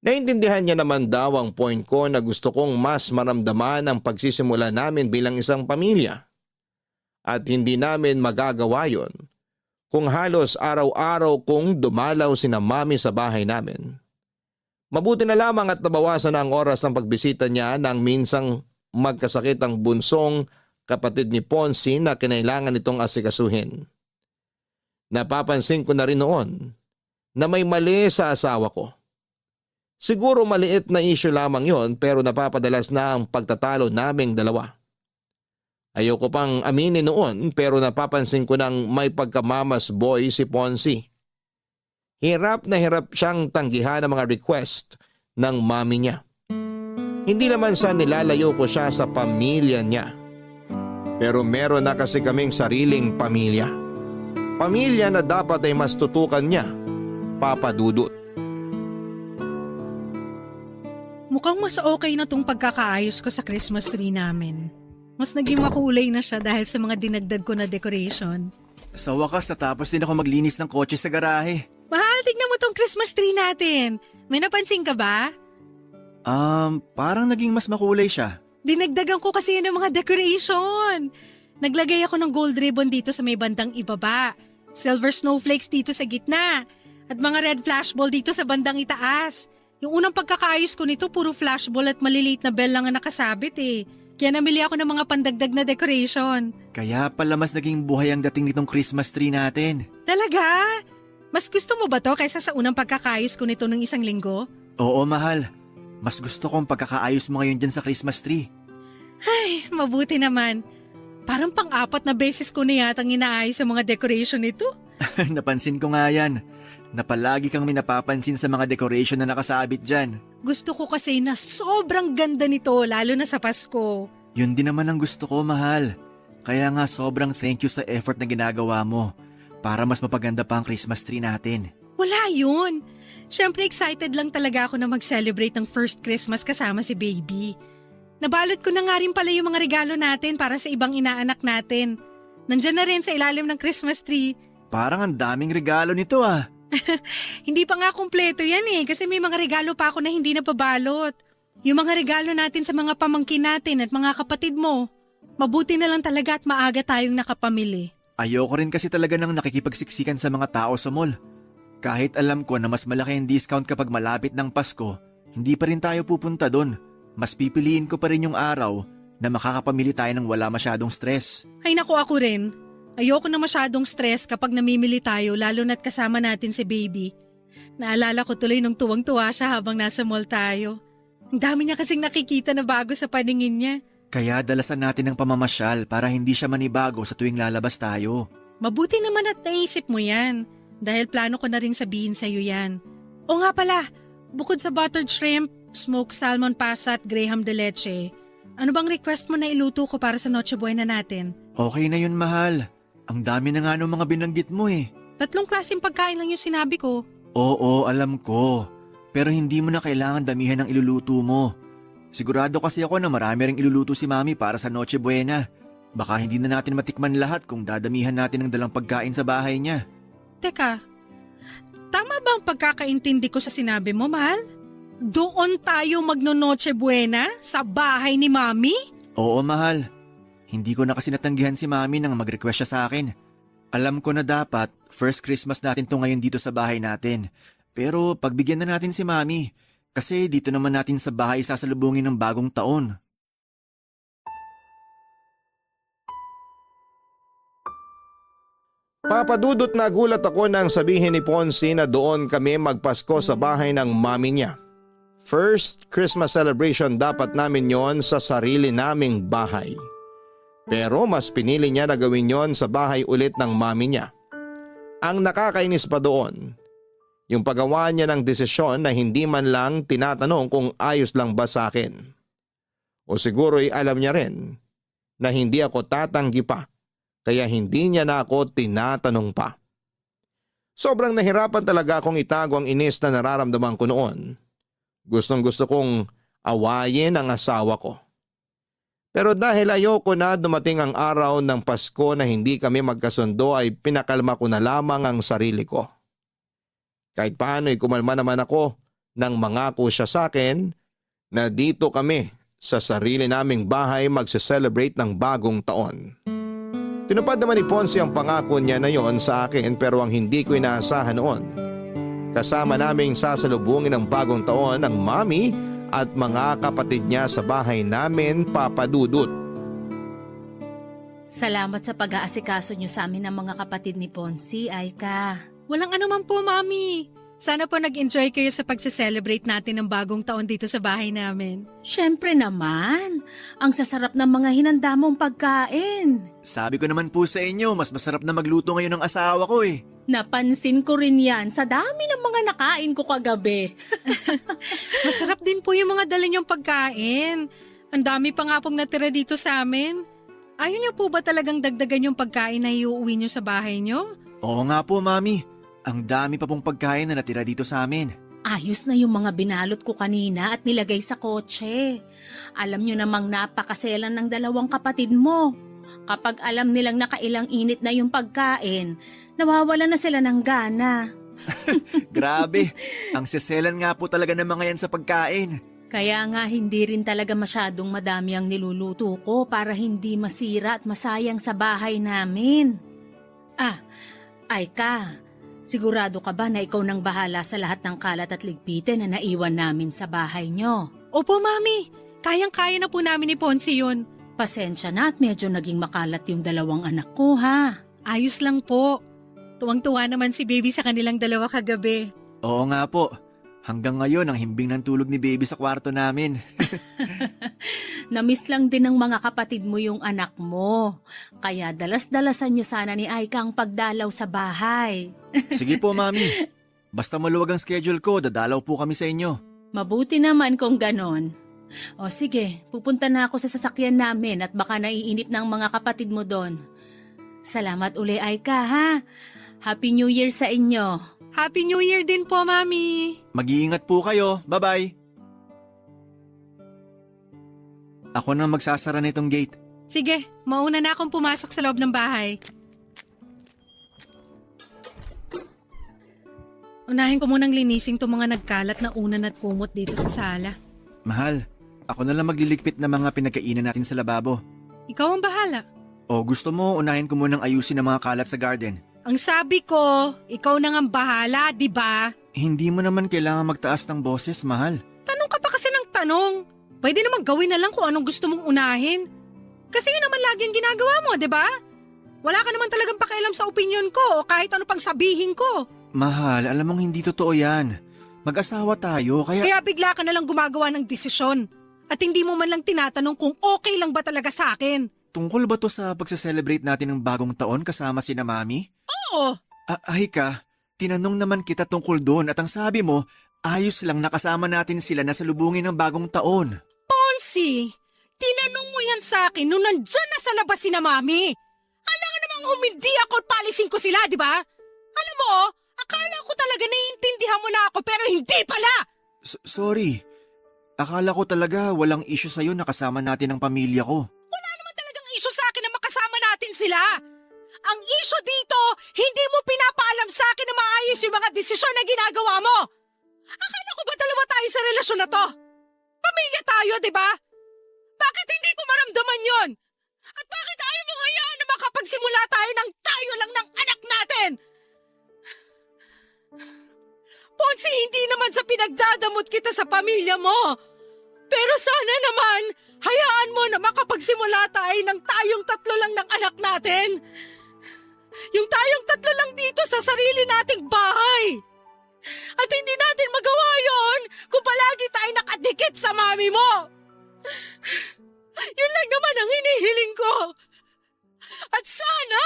S1: Naintindihan niya naman daw ang point ko na gusto kong mas maramdaman ang pagsisimula namin bilang isang pamilya. At hindi namin magagawa yon kung halos araw-araw kong dumalaw sina Mami sa bahay namin. Mabuti na lamang at nabawasan na ang oras ng pagbisita niya nang minsang magkasakit ang bunsong kapatid ni Ponce na kinailangan nitong asikasuhin. Napapansin ko na rin noon na may mali sa asawa ko. Siguro maliit na issue lamang yon pero napapadalas na ang pagtatalo naming dalawa. Ayoko pang aminin noon pero napapansin ko nang may pagkamamas boy si Ponce. Hirap na hirap siyang tanggihan ang mga request ng mami niya. Hindi naman sa nilalayo ko siya sa pamilya niya. Pero meron na kasi kaming sariling pamilya. Pamilya na dapat ay mas tutukan niya, Papa Dudut.
S3: Mukhang mas okay na tong pagkakaayos ko sa Christmas tree namin. Mas naging makulay na siya dahil sa mga dinagdag ko na decoration.
S2: Sa wakas natapos din ako maglinis ng kotse sa garahe.
S3: Mahal, tignan mo tong Christmas tree natin. May napansin ka ba?
S2: Parang naging mas makulay siya.
S3: Dinagdagan ko kasi yun ng mga decoration. Naglagay ako ng gold ribbon dito sa may bandang ibaba. Silver snowflakes dito sa gitna. At mga red flashball dito sa bandang itaas. Yung unang pagkakaayos ko nito puro flashball at maliliit na bell lang ang nakasabit eh. Kaya namili ako ng mga pandagdag na decoration.
S2: Kaya pala mas naging buhay ang dating nitong Christmas tree natin.
S3: Talaga? Mas gusto mo ba to kaysa sa unang pagkakayos ko nito ng isang linggo?
S2: Oo, mahal. Mas gusto kong pagkakaayos mo ngayon dyan sa Christmas tree.
S3: Ay, mabuti naman. Parang pang-apat na beses ko na yatang inaayos sa mga decoration nito.
S2: Napansin ko nga yan. Na palagi kang minapapansin sa mga decoration na nakasabit dyan.
S3: Gusto ko kasi na sobrang ganda nito lalo na sa Pasko.
S2: Yun din naman ang gusto ko, mahal. Kaya nga sobrang thank you sa effort na ginagawa mo para mas mapaganda pa ang Christmas tree natin.
S3: Wala yun. Siyempre excited lang talaga ako na mag-celebrate ng first Christmas kasama si baby. Nabalot ko na nga rin pala yung mga regalo natin para sa ibang inaanak natin. Nandyan na rin sa ilalim ng Christmas tree.
S2: Parang ang daming regalo nito ah.
S3: Hindi pa nga kumpleto yan kasi may mga regalo pa ako na hindi napabalot. Yung mga regalo natin sa mga pamangkin natin at mga kapatid mo. Mabuti na lang talaga at maaga tayong nakapamili.
S2: Ayoko rin kasi talaga nang nakikipagsiksikan sa mga tao sa mall. Kahit alam ko na mas malaki ang discount kapag malapit ng Pasko, hindi pa rin tayo pupunta doon. Mas pipiliin ko pa rin yung araw na makakapamili tayo ng wala masyadong stress.
S3: Ay naku, ako rin. Ayoko na masyadong stress kapag namimili tayo lalo na't kasama natin si baby. Naalala ko tuloy nung tuwang-tuwa siya habang nasa mall tayo. Ang dami niya kasing nakikita na bago sa paningin niya.
S2: Kaya dalasan natin ng pamamasyal para hindi siya manibago sa tuwing lalabas tayo.
S3: Mabuti naman at naisip mo yan. Dahil plano ko na rin sabihin sa'yo yan. O nga pala, bukod sa buttered shrimp, smoked salmon pasta at graham de leche, ano bang request mo na iluto ko para sa Noche Buena natin?
S2: Okay na yun, mahal. Ang dami na nga nung mga binanggit mo eh.
S3: 3 klaseng pagkain lang yung sinabi ko.
S2: Oo, alam ko. Pero hindi mo na kailangan damihan ng iluluto mo. Sigurado kasi ako na marami ring iluluto si Mami para sa Noche Buena. Baka hindi na natin matikman lahat kung dadamihan natin ng dalang pagkain sa bahay niya.
S3: Teka, tama ba ang pagkakaintindi ko sa sinabi mo, mahal? Doon tayo magno-Noche Buena sa bahay ni Mami?
S2: Oo, mahal. Hindi ko na kasi natanggihan si Mami nang mag-request siya sa akin. Alam ko na dapat first Christmas natin to ngayon dito sa bahay natin. Pero pagbigyan na natin si Mami kasi dito naman natin sa bahay sasalubungin ng bagong taon.
S1: Papadudot na gulat ako nang sabihin ni Ponce na doon kami magpasko sa bahay ng mami niya. First Christmas celebration dapat namin yon sa sarili naming bahay. Pero mas pinili niya na gawin yon sa bahay ulit ng mami niya. Ang nakakainis pa doon, yung paggawa niya ng desisyon na hindi man lang tinatanong kung ayos lang ba sa akin. O siguro'y alam niya rin na hindi ako tatanggi pa, kaya hindi niya na ako tinatanong pa. Sobrang nahirapan talaga akong itago ang inis na nararamdaman ko noon. Gustong gusto kong awayin ang asawa ko. Pero dahil ayoko na dumating ang araw ng Pasko na hindi kami magkasundo ay pinakalma ko na lamang ang sarili ko. Kahit paano ay kumalma naman ako nang mangako siya sa akin na dito kami sa sarili naming bahay magse-celebrate ng bagong taon. Tinupad naman ni Ponce ang pangako niya na yon sa akin pero ang hindi ko inaasahan noon. Kasama naming sasalubungin ng bagong taon ang mami at mga kapatid niya sa bahay namin, Papa Dudut.
S4: Salamat sa pag-aasikaso niyo sa amin ng mga kapatid ni Ponce, Aika.
S3: Walang anuman po, Mami. Sana po nag-enjoy kayo sa pagse-celebrate natin ng bagong taon dito sa bahay namin.
S4: Siyempre naman, ang sasarap ng mga hinanda mong pagkain.
S2: Sabi ko naman po sa inyo, mas masarap na magluto ngayon ng asawa ko eh.
S4: Napansin ko rin yan sa dami ng mga nakain ko kagabi.
S3: Masarap din po yung mga dala niyong pagkain. Ang dami pa nga pong natira dito sa amin. Ayaw niyo po ba talagang dagdagan yung pagkain na iuwi niyo sa bahay niyo?
S2: Oo nga po, Mami. Ang dami pa pong pagkain na natira dito sa amin.
S4: Ayos na yung mga binalot ko kanina at nilagay sa kotse. Alam nyo namang napakaselan ng dalawang kapatid mo. Kapag alam nilang nakailang init na yung pagkain, nawawala na sila ng gana.
S2: Grabe, ang seselan nga po talaga ng mga yan sa pagkain.
S4: Kaya nga hindi rin talaga masyadong madami ang niluluto ko para hindi masira at masayang sa bahay namin. Aika, sigurado ka ba na ikaw nang bahala sa lahat ng kalat at ligpitin na naiwan namin sa bahay nyo?
S3: Opo, Mami. Kayang-kaya na po namin ni Ponsi yun.
S4: Pasensya na at medyo naging makalat yung dalawang anak ko ha.
S3: Ayos lang po. Tuwang-tuwa naman si baby sa kanilang dalawa kagabi.
S2: Oo nga po. Hanggang ngayon ang himbing ng tulog ni baby sa kwarto namin.
S4: Namiss lang din ng mga kapatid mo yung anak mo. Kaya dalas-dalasan niyo sana ni Aika ang pagdalaw sa bahay.
S2: Sige po, Mami. Basta maluwag ang schedule ko, dadalaw po kami sa inyo.
S4: Mabuti naman kung ganon. O sige, pupunta na ako sa sasakyan namin at baka naiinip ng mga kapatid mo doon. Salamat uli Aika ha. Happy New Year sa inyo.
S3: Happy New Year din po, Mami.
S2: Mag-iingat po kayo. Bye-bye. Ako na magsasara nitong gate.
S3: Sige, mauna na akong pumasok sa loob ng bahay. Unahin ko munang linisin itong mga nagkalat na unan at kumot dito sa sala.
S2: Mahal, ako na lang magliligpit ng mga pinagkainan natin sa lababo.
S3: Ikaw ang bahala.
S2: O gusto mo, unahin ko munang ayusin ang mga kalat sa garden.
S3: Ang sabi ko, ikaw na ang bahala, di ba?
S2: Hindi mo naman kailangan magtaas ng boses, mahal.
S3: Tanong ka pa kasi ng tanong. Pwede naman gawin na lang kung anong gusto mong unahin. Kasi yun naman lagi ang ginagawa mo, di ba? Wala ka naman talagang pakialam sa opinion ko o kahit ano pang sabihin ko.
S2: Mahal, alam mong hindi totoo yan. Mag-asawa tayo,
S3: Kaya bigla ka na lang gumagawa ng desisyon. At hindi mo man lang tinatanong kung okay lang ba talaga sa akin.
S2: Tungkol ba to sa pagse-celebrate natin ng bagong taon kasama sina Mami?
S3: Oo.
S2: Ka, tinanong naman kita tungkol doon at ang sabi mo, ayos lang nakasama natin sila na salubungin ng bagong taon.
S3: Ponsi, tinanong mo yan sa akin nung nandyan na sa labas si na Mami. Alam nga namang humindi ako at palisin ko sila, di ba? Alam mo, akala ko talaga naiintindihan mo na ako pero hindi pala.
S2: Sorry. Akala ko talaga walang issue sa'yo na kasama natin ang pamilya ko.
S3: Wala naman talagang issue sa akin na makasama natin sila. Ang issue dito, hindi mo pinapaalam sa akin na maayos yung mga desisyon na ginagawa mo. Akala ko ba dalawa tayo sa relasyon na to? Pamilya tayo, di ba? Bakit hindi ko maramdaman yon? At bakit ayaw mo hayaan na makapagsimula tayo ng tayo lang ng anak natin? Ponsi, hindi naman sa pinagdadamot kita sa pamilya mo. Pero sana naman, hayaan mo na makapagsimula tayo ng tayong tatlo lang ng anak natin. Yung tayong tatlo lang dito sa sarili nating bahay. At hindi natin magawa yon kung palagi tayo nakadikit sa mami mo. Yun lang naman ang hinihiling ko. At sana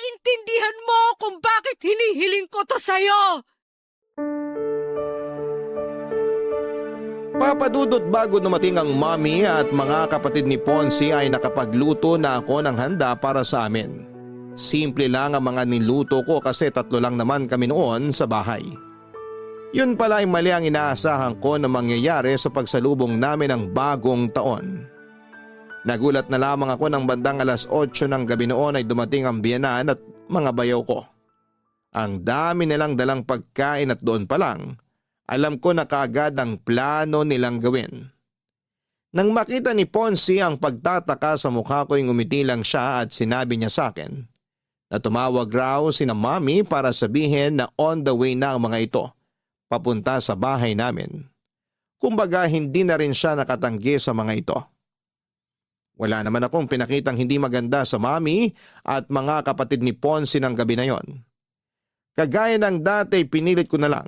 S3: maintindihan mo kung bakit hinihiling ko to sa'yo.
S1: Papadudot bago dumating ang mami at mga kapatid ni Ponsi ay nakapagluto na ako ng handa para sa amin. Simple lang ang mga niluto ko kasi tatlo lang naman kami noon sa bahay. Yun pala ay mali ang inaasahan ko na mangyayari sa pagsalubong namin ng bagong taon. Nagulat na lamang ako ng bandang 8:00 ng gabi noon ay dumating ang biyenan at mga bayaw ko. Ang dami nilang dalang pagkain at doon pa lang, alam ko na kaagad ang plano nilang gawin. Nang makita ni Ponsi ang pagtataka sa mukha ko, ngumiti lang siya at sinabi niya sa akin na tumawag raw sina Mami para sabihin na on the way na ang mga ito papunta sa bahay namin. Kumbaga hindi na rin siya nakatanggi sa mga ito. Wala naman akong pinakitang hindi maganda sa Mami at mga kapatid ni Ponsi ng gabi na yon. Kagaya ng dati, pinilit ko na lang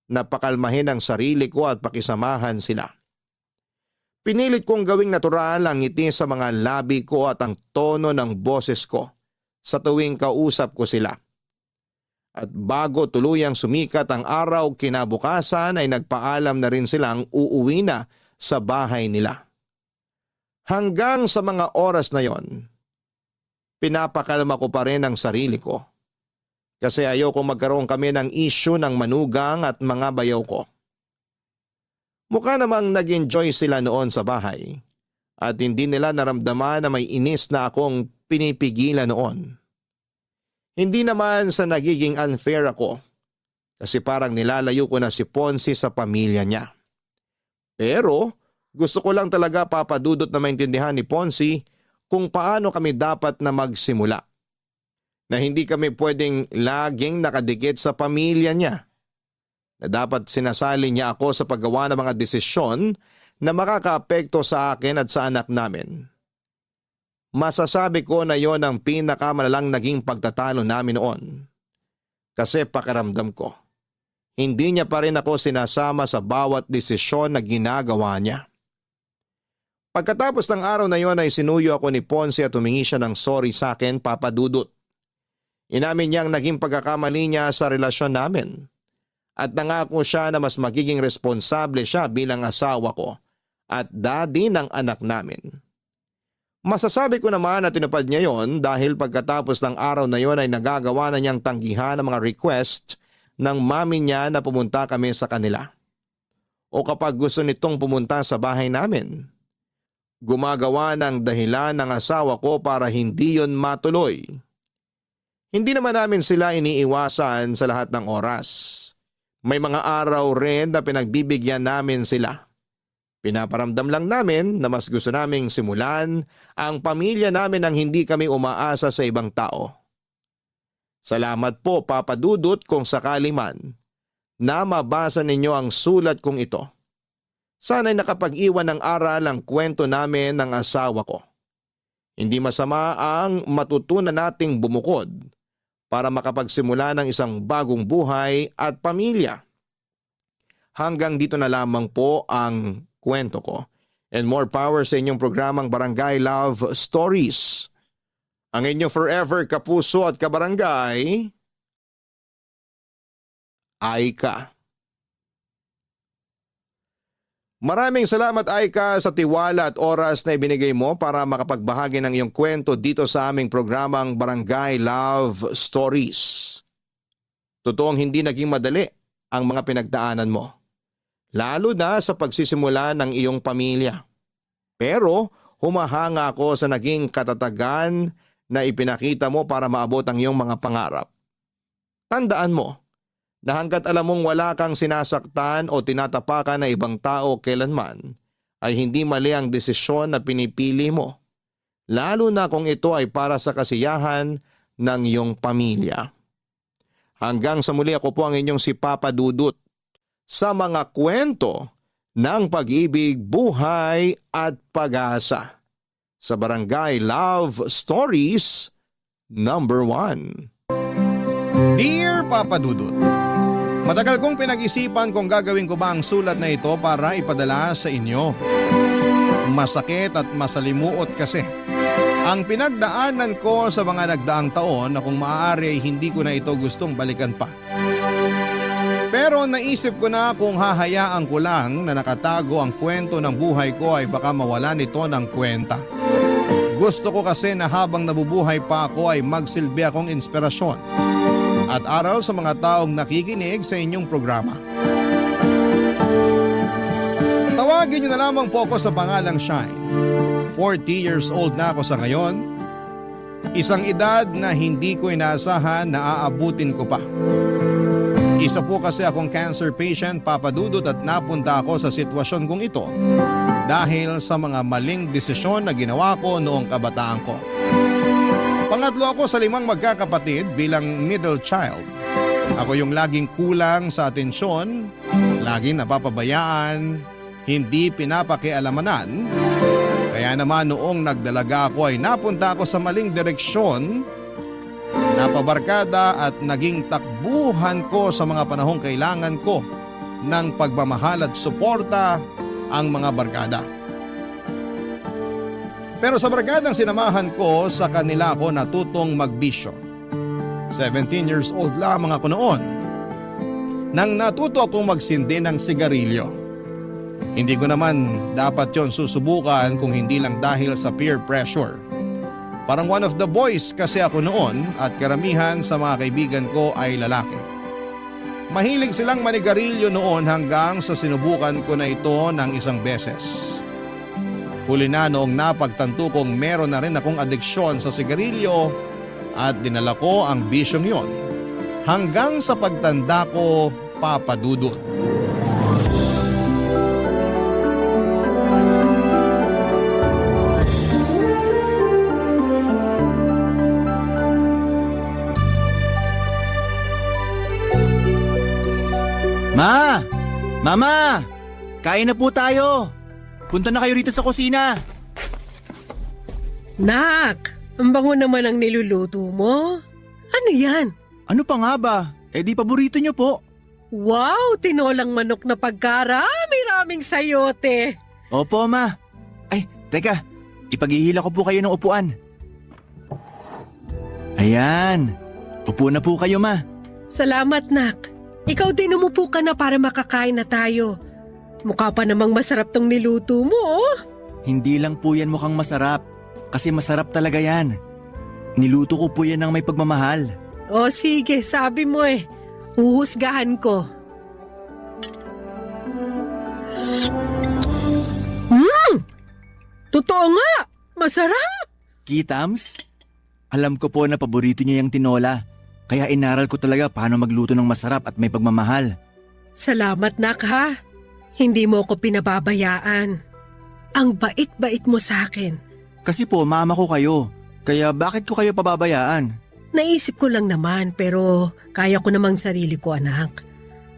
S1: na pakalmahin ang sarili ko at pakisamahan sila. Pinilit kong gawing natural ang ngiti sa mga labi ko at ang tono ng boses ko sa tuwing kausap ko sila. At bago tuluyang sumikat ang araw kinabukasan ay nagpaalam na rin silang uuwi na sa bahay nila. Hanggang sa mga oras na yon, pinapakalma ko pa rin ang sarili ko. Kasi ayoko magkaroon kami ng issue ng manugang at mga bayaw ko. Mukha namang nag-enjoy sila noon sa bahay at hindi nila naramdaman na may inis na akong pinipigilan noon. Hindi naman sa nagiging unfair ako kasi parang nilalayo ko na si Ponsi sa pamilya niya. Pero gusto ko lang talaga papadudot na maintindihan ni Ponsi kung paano kami dapat na magsimula. Na hindi kami pwedeng laging nakadikit sa pamilya niya. Na dapat sinasali niya ako sa paggawa ng mga desisyon na makakaapekto sa akin at sa anak namin. Masasabi ko na yon ang pinakamalalang naging pagtatalo namin noon. Kasi pakiramdam ko, hindi niya pa rin ako sinasama sa bawat desisyon na ginagawa niya. Pagkatapos ng araw na yon ay sinuyo ako ni Ponce at humingi siya ng sorry sa akin, Papa Dudut. Inamin niyang naging pagkakamali niya sa relasyon namin. At nangako siya na mas magiging responsable siya bilang asawa ko at daddy ng anak namin. Masasabi ko naman na tinupad niya yon dahil pagkatapos ng araw na yon ay nagagawa na niyang tanggihan ang mga request ng mami niya na pumunta kami sa kanila. O kapag gusto nitong pumunta sa bahay namin. Gumagawa ng dahilan ng asawa ko para hindi yon matuloy. Hindi naman namin sila iniiwasan sa lahat ng oras. May mga araw rin na pinagbibigyan namin sila. Pinaparamdam lang namin na mas gusto naming simulan ang pamilya namin nang hindi kami umaasa sa ibang tao. Salamat po, Papa Dudut, kung sakali man na mabasa ninyo ang sulat kong ito. Sana'y nakapag-iwan ng aral ang kwento namin ng asawa ko. Hindi masama ang matutunan nating bumukod para makapagsimula ng isang bagong buhay at pamilya. Hanggang dito na lamang po ang kwento ko. And more power sa inyong programang Barangay Love Stories. Ang inyong forever kapuso at kabarangay, Aika. Maraming salamat, Aika, sa tiwala at oras na ibinigay mo para makapagbahagi ng iyong kwento dito sa aming programang Barangay Love Stories. Totoong hindi naging madali ang mga pinagdaanan mo, lalo na sa pagsisimula ng iyong pamilya. Pero humahanga ako sa naging katatagan na ipinakita mo para maabot ang iyong mga pangarap. Tandaan mo na hanggat alam mong wala kang sinasaktan o tinatapakan na ibang tao kailanman, ay hindi mali ang desisyon na pinipili mo, lalo na kung ito ay para sa kasiyahan ng iyong pamilya. Hanggang sa muli, ako po ang inyong si Papa Dudut sa mga kwento ng pag-ibig, buhay at pag-asa sa Barangay Love Stories number 1. Dear Papa Dudut, matagal kong pinag-isipan kung gagawin ko ba ang sulat na ito para ipadala sa inyo. Masakit at masalimuot kasi ang pinagdaanan ko sa mga nagdaang taon na kung maaari ay hindi ko na ito gustong balikan pa. Pero naisip ko na kung hahayaan ko lang na nakatago ang kwento ng buhay ko ay baka mawalan ito ng kwenta. Gusto ko kasi na habang nabubuhay pa ako ay magsilbi akong inspirasyon at aral sa mga taong nakikinig sa inyong programa. Tawagin niyo na lamang po ako sa pangalang Shine. 40 years old na ako sa ngayon. Isang edad na hindi ko inaasahan na aabutin ko pa. Isa po kasi akong cancer patient, Papa Dudut, at napunta ako sa sitwasyon kong ito dahil sa mga maling desisyon na ginawa ko noong kabataan ko. Pangatlo ako sa 5 magkakapatid bilang middle child. Ako yung laging kulang sa atensyon, laging napapabayaan, hindi pinapakialamanan. Kaya naman noong nagdalaga ako ay napunta ako sa maling direksyon, napabarkada at naging takbuhan ko sa mga panahong kailangan ko ng pagmamahal at suporta ang mga barkada. Pero sa barkadang sinamahan ko, sa kanila ako natutong magbisyo. 17 years old lamang ako noon nang natuto akong magsindi ng sigarilyo. Hindi ko naman dapat yon susubukan kung hindi lang dahil sa peer pressure. Parang one of the boys kasi ako noon at karamihan sa mga kaibigan ko ay lalaki. Mahilig silang manigarilyo noon hanggang sa sinubukan ko na ito ng isang beses. Huli na noong napagtanto kong meron na rin akong adeksyon sa sigarilyo at dinala ko ang bisyong yon hanggang sa pagtanda ko, Papa Dudut.
S2: Ma! Mama! Kain na po tayo! Punta na kayo rito sa kusina!
S5: Nak, ang bango naman ang niluluto mo. Ano yan?
S2: Ano pa nga ba? Eh di paborito nyo po.
S5: Wow, tinolang manok na pagkarami-raming sayote.
S2: Opo, ma. Ay, teka. Ipaghihila ko po kayo ng upuan. Ayan. Upo na po kayo, ma.
S5: Salamat, Nak. Ikaw din umupo ka na para makakain na tayo. Mukha pa namang masarap tong niluto mo, oh.
S2: Hindi lang po yan mukhang masarap. Kasi masarap talaga yan. Niluto ko po yan ng may pagmamahal.
S5: O sige, sabi mo eh. Huhusgahan ko. Totoo nga! Masarap!
S2: Kitams? Alam ko po na paborito niya yung tinola. Kaya inaral ko talaga paano magluto ng masarap at may pagmamahal.
S5: Salamat, Nak, ha? Hindi mo ko pinababayaan. Ang bait-bait mo sa akin.
S2: Kasi po mama ko kayo. Kaya bakit ko kayo pababayaan?
S5: Naisip ko lang naman pero kaya ko namang sarili ko, anak.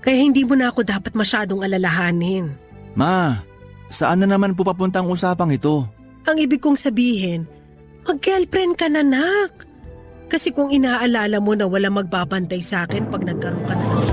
S5: Kaya hindi mo na ako dapat masyadong alalahanin.
S2: Ma, saan na naman po papunta ang usapang ito?
S5: Ang ibig kong sabihin, mag-girlfriend ka na, Nak. Kasi kung inaalala mo na wala magbabantay sa akin pag nagkaroon ka na ng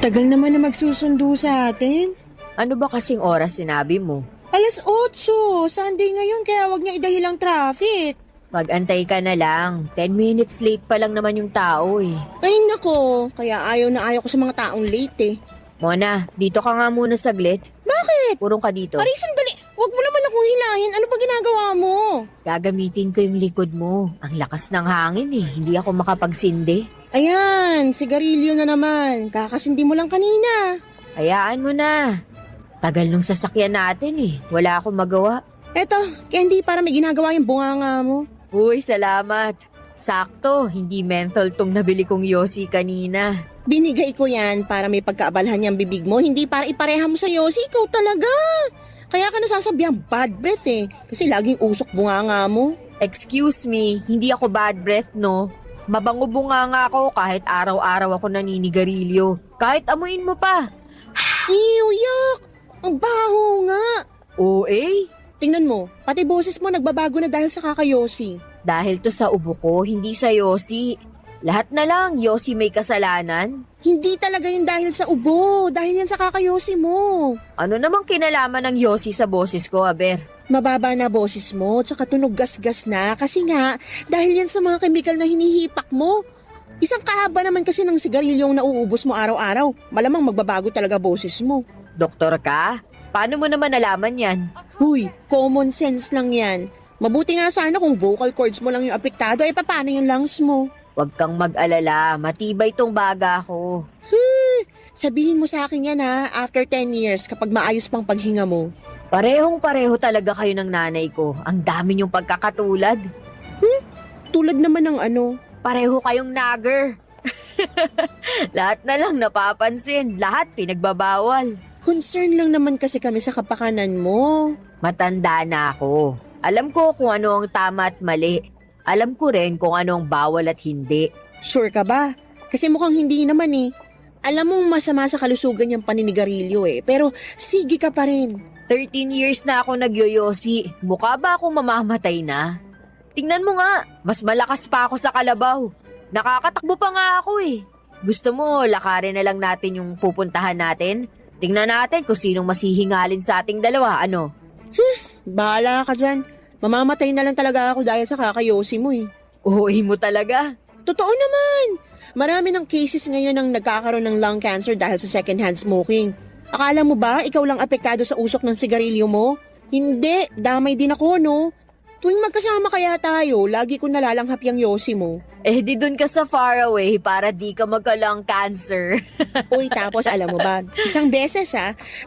S6: Tagal naman na magsusundo sa atin.
S7: Ano ba kasing oras sinabi mo?
S6: 8:00, Sunday ngayon kaya wag niya idahilang traffic.
S7: Mag-antay ka na lang. 10 minutes late pa lang naman yung tao eh.
S6: Ay nako, kaya ayaw na ayaw ko sa mga taong late eh.
S7: Mona, dito ka nga muna saglit.
S6: Bakit?
S7: Purong ka dito.
S6: Pari sandali, wag mo naman akong hilahin. Ano ba ginagawa mo?
S7: Gagamitin ko yung likod mo. Ang lakas ng hangin eh. Hindi ako makapagsindi.
S6: Ayan, sigarilyo na naman. Kakasindi mo lang kanina.
S7: Hayaan mo na. Tagal nung sasakyan natin eh. Wala akong magawa.
S6: Eto, Candy, para may ginagawa yung bunganga mo.
S7: Uy, salamat. Sakto, hindi menthol tong nabili kong Yossi kanina.
S6: Binigay ko yan para may pagkaabalhan yung bibig mo, hindi para ipareha mo sa Yossi. Ikaw talaga. Kaya ka nasasabihan bad breath eh. Kasi laging usok bunganga mo.
S7: Excuse me, hindi ako bad breath no. Mabango bunganga ako kahit araw-araw ako naninigarilyo. Kahit amuin mo pa.
S6: Ew, yuck! Ang baho nga!
S7: Oo eh.
S6: Tingnan mo, pati boses mo nagbabago na dahil sa kakayosi.
S7: Dahil to sa ubo ko, hindi sa Yossi. Lahat na lang, Yossi may kasalanan.
S6: Hindi talaga yun dahil sa ubo, dahil yan sa kakayosi mo.
S7: Ano namang kinalaman ng Yossi sa boses ko, Aber?
S6: Mababa na boses mo, tsaka tunog gas-gas na kasi nga, dahil yan sa mga kemikal na hinihipak mo. Isang kahaba naman kasi ng sigarilyong nauubos mo araw-araw. Malamang magbabago talaga boses mo.
S7: Doktor ka? Paano mo naman nalaman yan?
S6: Huy, common sense lang yan. Mabuti nga sana kung vocal cords mo lang yung apektado, paano yung lungs mo?
S7: Huwag kang mag-alala, matibay tong baga ko.
S6: Sabihin mo sa akin yan ha, after 10 years kapag maayos pang paghinga mo.
S7: Parehong-pareho talaga kayo ng nanay ko. Ang dami niyong pagkakatulad.
S6: Tulad naman ng ano.
S7: Pareho kayong nagger. Lahat na lang napapansin. Lahat pinagbabawal.
S6: Concern lang naman kasi kami sa kapakanan mo.
S7: Matanda na ako. Alam ko kung ano ang tama at mali. Alam ko rin kung ano ang bawal at hindi.
S6: Sure ka ba? Kasi mukhang hindi naman eh. Alam mong masama sa kalusugan yung paninigarilyo eh. Pero sige ka pa rin.
S7: 13 years na ako nagyoyosi. Mukha ba akong mamamatay na? Tingnan mo nga, mas malakas pa ako sa kalabaw. Nakakatakbo pa nga ako eh. Gusto mo, lakarin na lang natin yung pupuntahan natin? Tingnan natin kung sinong masihingalin sa ating dalawa, ano?
S6: Bahala ka dyan. Mamamatay na lang talaga ako dahil sa kakayosi mo eh.
S7: Uy mo talaga.
S6: Totoo naman. Marami ng cases ngayon ang nagkakaroon ng lung cancer dahil sa second-hand smoking. Akala mo ba ikaw lang apektado sa usok ng sigarilyo mo? Hindi, damay din ako no. Tuwing magkasama kaya tayo, lagi ko nalalanghap yung yosi mo.
S7: Eh di dun ka sa faraway para di ka magka-lung cancer.
S6: Uy, tapos alam mo ba, isang beses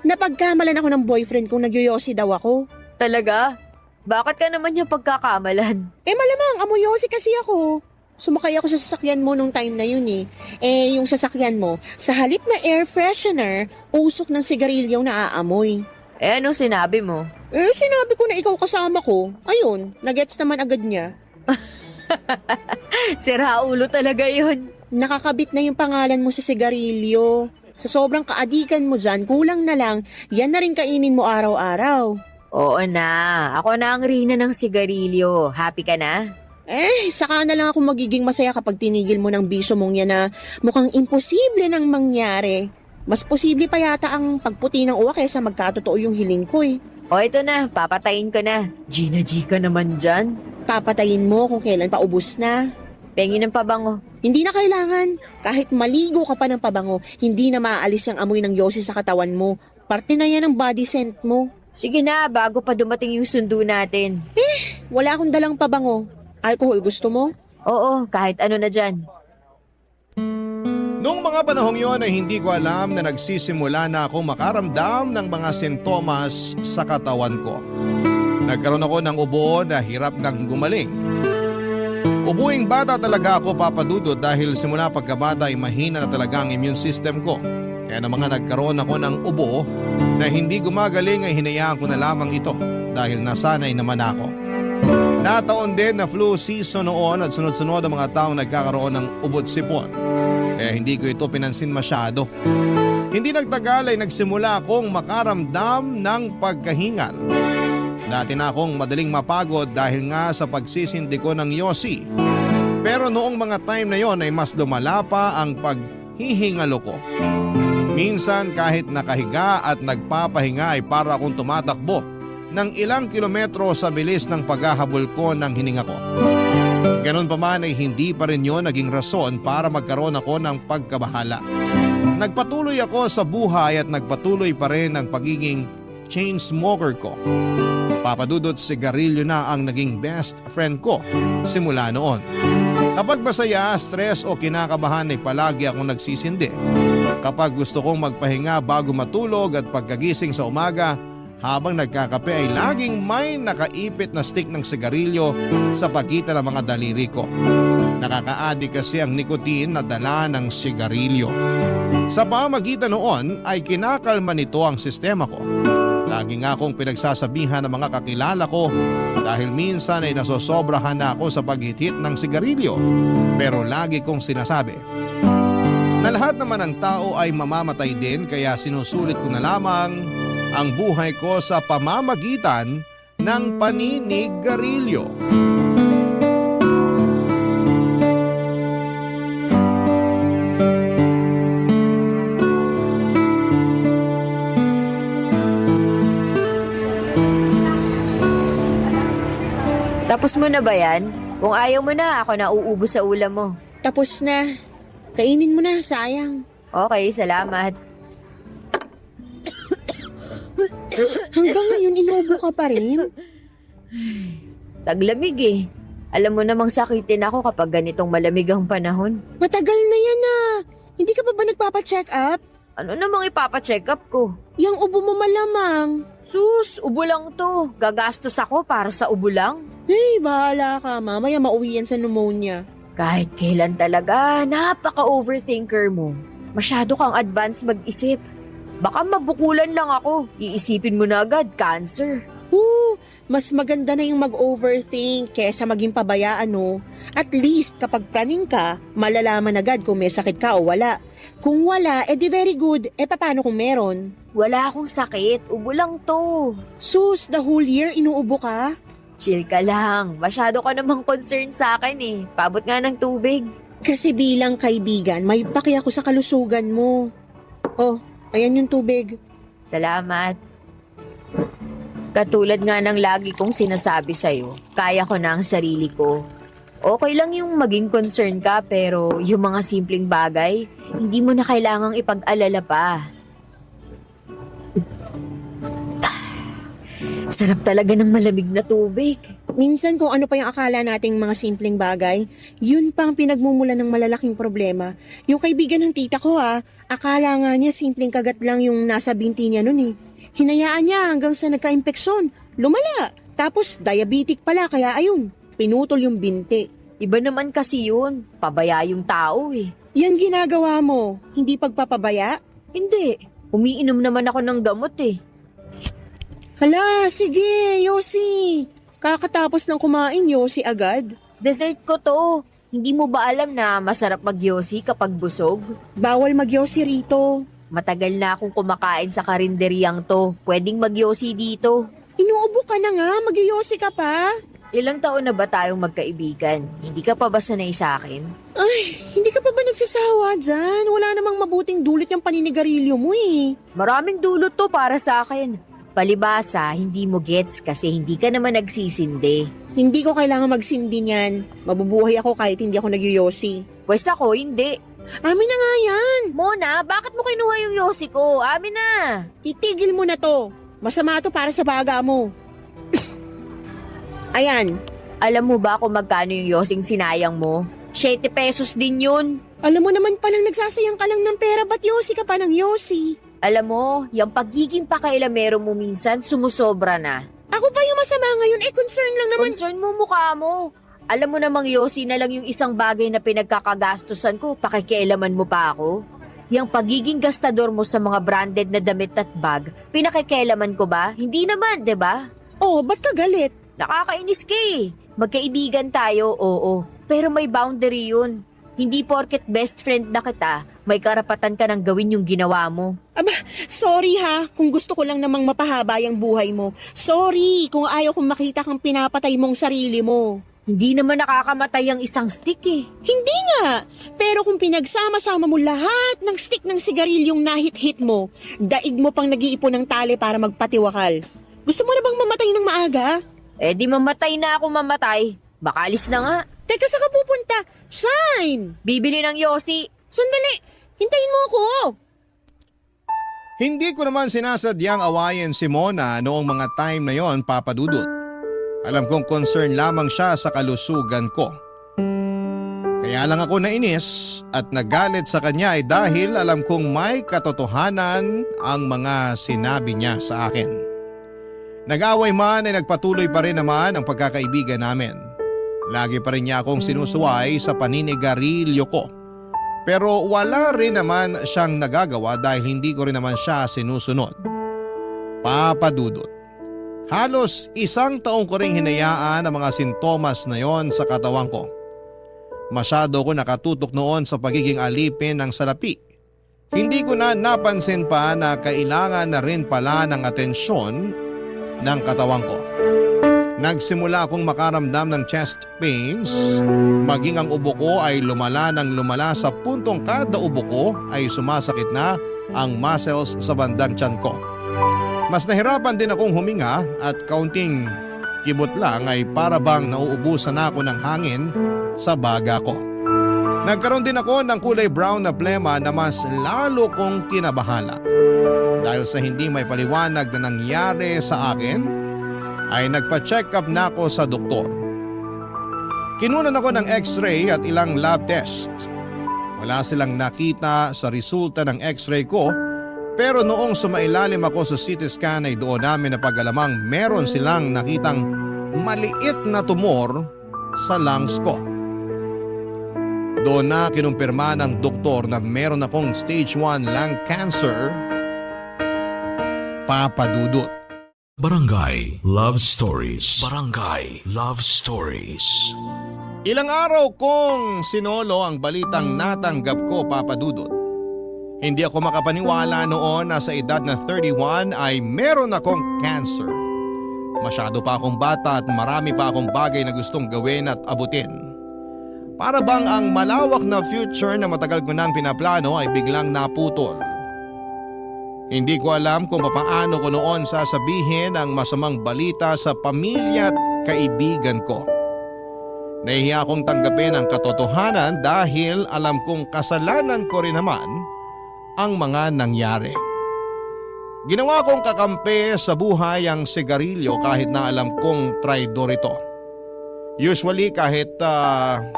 S6: napagkamalan ako ng boyfriend kong nagyoyosi daw ako.
S7: Talaga? Bakit ka naman niya pagkakamalan?
S6: Malamang, amoyosi kasi ako. Sumakay ako sa sasakyan mo nung time na yun eh. Yung sasakyan mo, sa halip na air freshener, usok ng sigarilyo na aamoy.
S7: Anong sinabi mo?
S6: Sinabi ko na ikaw kasama ko. Ayun, nagets naman agad niya.
S7: Sira ulo talaga yun.
S6: Nakakabit na yung pangalan mo sa sigarilyo. Sa sobrang kaadikan mo dyan, kulang na lang, yan na rin kainin mo araw-araw.
S7: Oo na, ako na ang rina ng sigarilyo. Happy ka na?
S6: Saka na lang ako magiging masaya kapag tinigil mo ng bisyo mong yan na mukhang imposible nang mangyari. Mas posible pa yata ang pagputi ng uwa kaysa magkatotoo yung hiling ko eh.
S7: O ito na, papatayin ko na. Gina G ka naman dyan.
S6: Papatayin mo kung kailan pa ubus na.
S7: Pengi ng pabango.
S6: Hindi na kailangan. Kahit maligo ka pa ng pabango, hindi na maaalis ang amoy ng yosi sa katawan mo. Parte na yan ng body scent mo.
S7: Sige na, bago pa dumating yung sundo natin.
S6: Wala akong dalang pabango. Alcohol gusto mo?
S7: Oo, kahit ano na dyan.
S1: Noong mga panahong yon ay hindi ko alam na nagsisimula na akong makaramdam ng mga sintomas sa katawan ko. Nagkaroon ako ng ubo na hirap nang gumaling. Ubuing bata talaga ako, Papa Dudut, dahil simula pagkabata ay mahina na talaga ang immune system ko. Kaya na mga nagkaroon ako ng ubo na hindi gumagaling ay hinayaan ko na lamang ito dahil nasanay naman ako. Nataon din na flu season noon at sunod-sunod ang mga taong nagkakaroon ng ubot sipon. Kaya hindi ko ito pinansin masyado. Hindi nagtagal ay nagsimula akong makaramdam ng pagkahingal. Dati na akong madaling mapagod dahil nga sa pagsisindi ko ng yosi. Pero noong mga time na yon ay mas lumala pa ang paghihingalo ko. Minsan kahit nakahiga at nagpapahinga ay para akong tumatakbo ng ilang kilometro sa bilis ng paghahabol ko ng hininga ko. Ganun pa man ay hindi pa rin yun naging rason para magkaroon ako ng pagkabahala. Nagpatuloy ako sa buhay at nagpatuloy pa rin ang pagiging chain smoker ko. Papadudot, sigarilyo na ang naging best friend ko simula noon. Kapag masaya, stress o kinakabahan ay palagi akong nagsisindi. Kapag gusto kong magpahinga bago matulog at pagkagising sa umaga, habang nagkakape ay laging may nakaipit na stick ng sigarilyo sa pagitan ng mga daliri ko. Nakaka-addict kasi ang nicotine na dala ng sigarilyo. Sa pamagitan noon ay kinakalma nito ang sistema ko. Lagi nga akong pinagsasabihan ng mga kakilala ko dahil minsan ay nasosobrahan na ako sa paghithit ng sigarilyo. Pero lagi kong sinasabi na lahat naman ng tao ay mamamatay din, kaya sinusulit ko na lamang ang buhay ko sa pamamagitan ng paninigarilyo.
S7: Tapos mo na ba yan? Kung ayaw mo na, ako na uubo sa ulam mo.
S6: Tapos na. Kainin mo na, sayang.
S7: Okay, salamat.
S6: Hanggang ngayon, inuubo ka pa rin?
S7: Taglamig eh. Alam mo namang sakitin ako kapag ganitong malamig ang panahon.
S6: Matagal na yan ah. Hindi ka pa ba nagpapacheck up?
S7: Ano namang ipapacheck up ko?
S6: Yang ubo mo malamang.
S7: Sus, ubo lang to. Gagastos ako para sa ubo lang.
S6: Bahala ka. Mamaya mauwi yan sa pneumonia.
S7: Kahit kailan talaga, napaka-overthinker mo. Masyado kang advance mag-isip. Baka mabukulan lang ako. Iisipin mo na agad, cancer.
S6: Mas maganda na yung mag-overthink kesa maging pabayaan, no? At least kapag planning ka, malalaman agad kung may sakit ka o wala. Kung wala, di very good. Paano kung meron?
S7: Wala akong sakit, ubo lang to.
S6: Sus, the whole year inuubo ka?
S7: Chill ka lang. Masyado ka namang concerned sa akin eh. Pabot nga ng tubig.
S6: Kasi bilang kaibigan, may paki ako sa kalusugan mo. Oh, ayan yung tubig.
S7: Salamat. Katulad nga ng lagi kong sinasabi sa'yo, kaya ko na ang sarili ko. Okay lang yung maging concern ka, pero yung mga simpleng bagay, hindi mo na kailangang ipag-alala pa. Sarap talaga ng malamig na tubig.
S6: Minsan kung ano pa yung akala nating mga simpleng bagay, yun pa ang pinagmumula ng malalaking problema. Yung kaibigan ng tita ko akala nga niya simpleng kagat lang yung nasa binti niya nun eh. Hinayaan niya hanggang sa nagka-impeksyon. Lumala. Tapos diabetic pala kaya ayun, pinutol yung binti.
S7: Iba naman kasi yun. Pabaya yung tao eh.
S6: Yan ginagawa mo, hindi pagpapabaya?
S7: Hindi. Umiinom naman ako ng gamot eh.
S6: Hala, sige, Yossi. Kakatapos ng kumain, Yossi agad.
S7: Dessert ko to. Hindi mo ba alam na masarap magyosi kapag busog?
S6: Bawal magyosi rito.
S7: Matagal na akong kumakain sa karinderyang to. Pwedeng magyosi dito.
S6: Inuubo ka na nga, magyosi ka pa.
S7: Ilang taon na ba tayong magkaibigan? Hindi ka pa ba sanay sa akin?
S6: Ay, hindi ka pa ba nagsasawa dyan? Wala namang mabuting dulot yung paninigarilyo mo eh.
S7: Maraming dulot to para sa akin. Palibasa, hindi mo gets kasi hindi ka naman nagsisindi.
S6: Hindi ko kailangan magsindi niyan. Mabubuhay ako kahit hindi ako nagyosi.
S7: Pwes ako, hindi.
S6: Amin na nga yan.
S7: Mona, bakit mo kinuha yung yosi ko? Amin na.
S6: Itigil mo na to. Masama to para sa baga mo. Ayan,
S7: Alam mo ba kung magkano yung yosing sinayang mo? 7 pesos din yun.
S6: alam mo naman palang nagsasayang ka lang ng pera, ba't yosi ka pa ng yosi?
S7: Alam mo, yung pagiging pakailamero mo minsan sumusobra na.
S6: Ako pa yung masama ngayon, concern lang naman.
S7: Concern mo mukha mo. Alam mo namang yosi na lang yung isang bagay na pinagkakagastusan ko, pakikialaman mo pa ako. Yung pagiging gastador mo sa mga branded na damit at bag, pinakikialaman ko ba? Hindi naman, 'di ba?
S6: Oh, ba't ka galit?
S7: Nakakainis ka eh. Magkaibigan tayo, oo. Pero may boundary yun. Hindi porket best friend na kita, may karapatan ka nang gawin yung ginawa mo.
S6: Aba, sorry ha, kung gusto ko lang namang mapahaba yung buhay mo. Sorry kung ayaw kong makita kang pinapatay mong sarili mo.
S7: Hindi naman nakakamatay ang isang stick eh.
S6: Hindi nga, pero kung pinagsama-sama mo lahat ng stick ng sigarilyong nahit-hit mo, daig mo pang nag-iipon ng tali para magpatiwakal. Gusto mo na bang mamatay ng maaga?
S7: Eh di mamatay na ako mamatay. Baka alis na nga.
S6: Teka, saan ka pupunta? Shine!
S7: Bibili ng yosi.
S6: Sandali, hintayin mo ako.
S1: Hindi ko naman sinasadyang awayin si Mona noong mga time na yon, Papa Dudut. Alam kong concern lamang siya sa kalusugan ko. Kaya lang ako nainis at nagalit sa kanya ay dahil alam kong may katotohanan ang mga sinabi niya sa akin. Nag-away man ay nagpatuloy pa rin naman ang pagkakaibigan namin. Lagi pa rin niya akong sinusuway sa paninigarilyo ko. Pero wala rin naman siyang nagagawa dahil hindi ko rin naman siya sinusunod. Papa Dudut, halos 1 taong ko ring hinayaan ang mga sintomas na yon sa katawan ko. Masyado ko nakatutok noon sa pagiging alipin ng salapi. Hindi ko na napansin pa na kailangan na rin pala ng atensyon ng katawan ko. Nagsimula akong makaramdam ng chest pains, maging ang ubo ko ay lumala ng lumala sa puntong kada ubo ko ay sumasakit na ang muscles sa bandang tiyan ko. Mas nahirapan din akong huminga at kaunting kibot lang ay para bang nauubusan ako ng hangin sa baga ko. Nagkaroon din ako ng kulay brown na plema na mas lalo kong kinabahala. Dahil sa hindi may paliwanag na nangyari sa akin, ay nagpa-check up na ako sa doktor. Kinunan ako ng x-ray at ilang lab test. Wala silang nakita sa resulta ng x-ray ko, pero noong sumailalim ako sa CT scan ay doon namin napag-alamang meron silang nakitang maliit na tumor sa lungs ko. Doon na kinumpirma ng doktor na meron akong stage 1 lung cancer. Papa Dudut.
S8: Barangay Love Stories. Barangay Love Stories.
S1: Ilang araw kong sinolo ang balitang natanggap ko, Papa Dudut. Hindi ako makapaniwala noon na sa edad na 31 ay meron akong cancer. Masyado pa akong bata at marami pa akong bagay na gustong gawin at abutin. Para bang ang malawak na future na matagal ko nang pinaplano ay biglang naputol. Hindi ko alam kung paano ko noon sasabihin ang masamang balita sa pamilya at kaibigan ko. Nahihiya akong tanggapin ang katotohanan dahil alam kong kasalanan ko rin naman ang mga nangyari. Ginawa kong kakampi sa buhay ang sigarilyo kahit na alam kong traidor ito. Usually kahit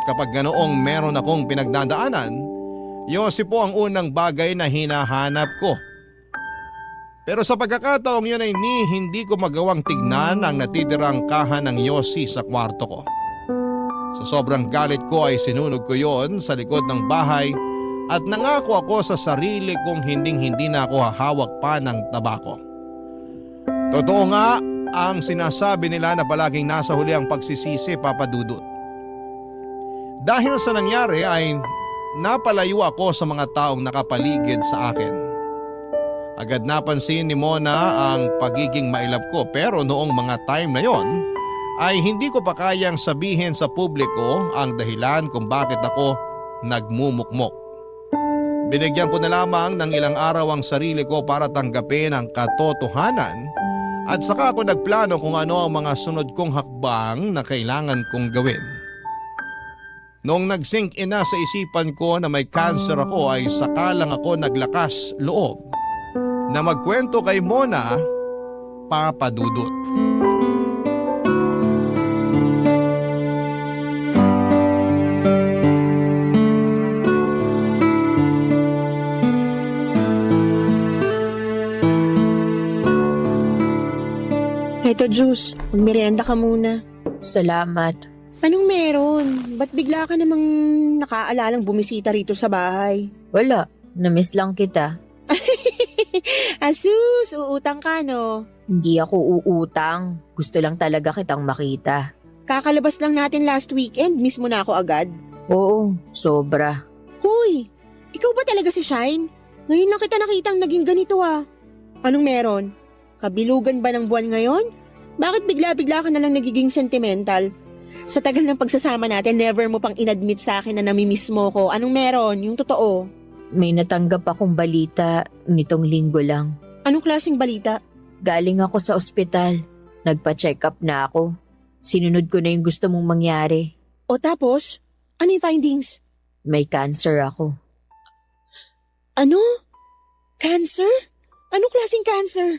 S1: kapag ganoong meron akong pinagdadaanan, yosi po ang unang bagay na hinahanap ko. Pero sa pagkakataong yun ay hindi ko magawang tignan ang natitirang kaha ng yosi sa kwarto ko. Sa sobrang galit ko ay sinunog ko yon sa likod ng bahay at nangako ako sa sarili kong hindi na ako hahawak pa ng tabako. Totoo nga ang sinasabi nila na palaging nasa huli ang pagsisisi, Papa Dudut. Dahil sa nangyari ay napalayo ako sa mga taong nakapaligid sa akin. Agad napansin ni Mona ang pagiging mailap ko pero noong mga time na yon ay hindi ko pa kayang sabihin sa publiko ang dahilan kung bakit ako nagmumukmok. Binigyan ko na lamang ng ilang araw ang sarili ko para tanggapin ang katotohanan at saka ako nagplano kung ano ang mga sunod kong hakbang na kailangan kong gawin. Noong nag-sink in na sa isipan ko na may cancer ako ay saka lang ako naglakas loob na magkwento kay Mona, Papa Dudut.
S6: Eto, Juice. Magmerienda ka muna.
S7: Salamat.
S6: Anong meron? Ba't bigla ka namang nakaalalang bumisita rito sa bahay?
S7: Wala, namiss lang kita.
S6: Asus, uutang ka no?
S7: Hindi ako uutang. Gusto lang talaga kitang makita.
S6: Kakalabas lang natin last weekend, miss mo na ako agad.
S7: Oo, sobra.
S6: Hoy, ikaw ba talaga si Shine? Ngayon lang kita nakitang naging ganito ah. Anong meron? Kabilugan ba ng buwan ngayon? Bakit bigla-bigla ka na lang nagiging sentimental? Sa tagal ng pagsasama natin, never mo pang inadmit sa akin na namimiss mo ko. Anong meron? Yung totoo.
S7: May natanggap akong balita nitong linggo lang.
S6: Anong klaseng balita?
S7: Galing ako sa ospital. Nagpa-check up na ako. Sinunod ko na yung gusto mong mangyari.
S6: O tapos? Ano yung findings?
S7: May cancer ako.
S6: Ano? Cancer? Anong klaseng cancer?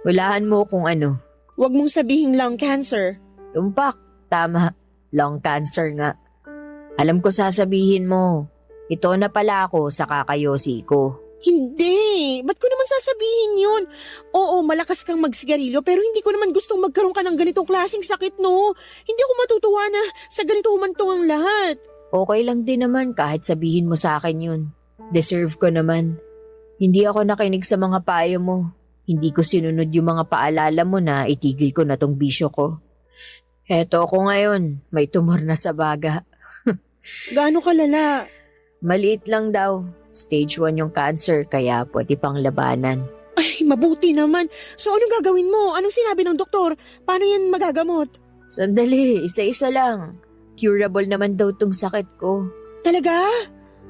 S7: Walahan mo kung ano.
S6: Huwag mong sabihing lung cancer.
S7: Tumpak, tama. Lung cancer nga. Alam ko sasabihin mo. Ito na pala ako sa kakayosi ko.
S6: Hindi! Ba't ko naman sasabihin yun? Oo, malakas kang magsigarilyo pero hindi ko naman gustong magkaroon ka ng ganitong klaseng sakit, no? Hindi ako matutuwa na sa ganito humantong ang lahat.
S7: Okay lang din naman kahit sabihin mo sa akin yun. Deserve ko naman. Hindi ako nakinig sa mga payo mo. Hindi ko sinunod yung mga paalala mo na itigil ko na tong bisyo ko. Heto ako ngayon, may tumor na sa baga.
S6: Gaano kalala?
S7: Maliit lang daw. Stage 1 yung cancer kaya pwede pang labanan.
S6: Ay, mabuti naman. So anong gagawin mo? Anong sinabi ng doktor? Paano yan magagamot?
S7: Sandali, isa-isa lang. Curable naman daw tong sakit ko.
S6: Talaga?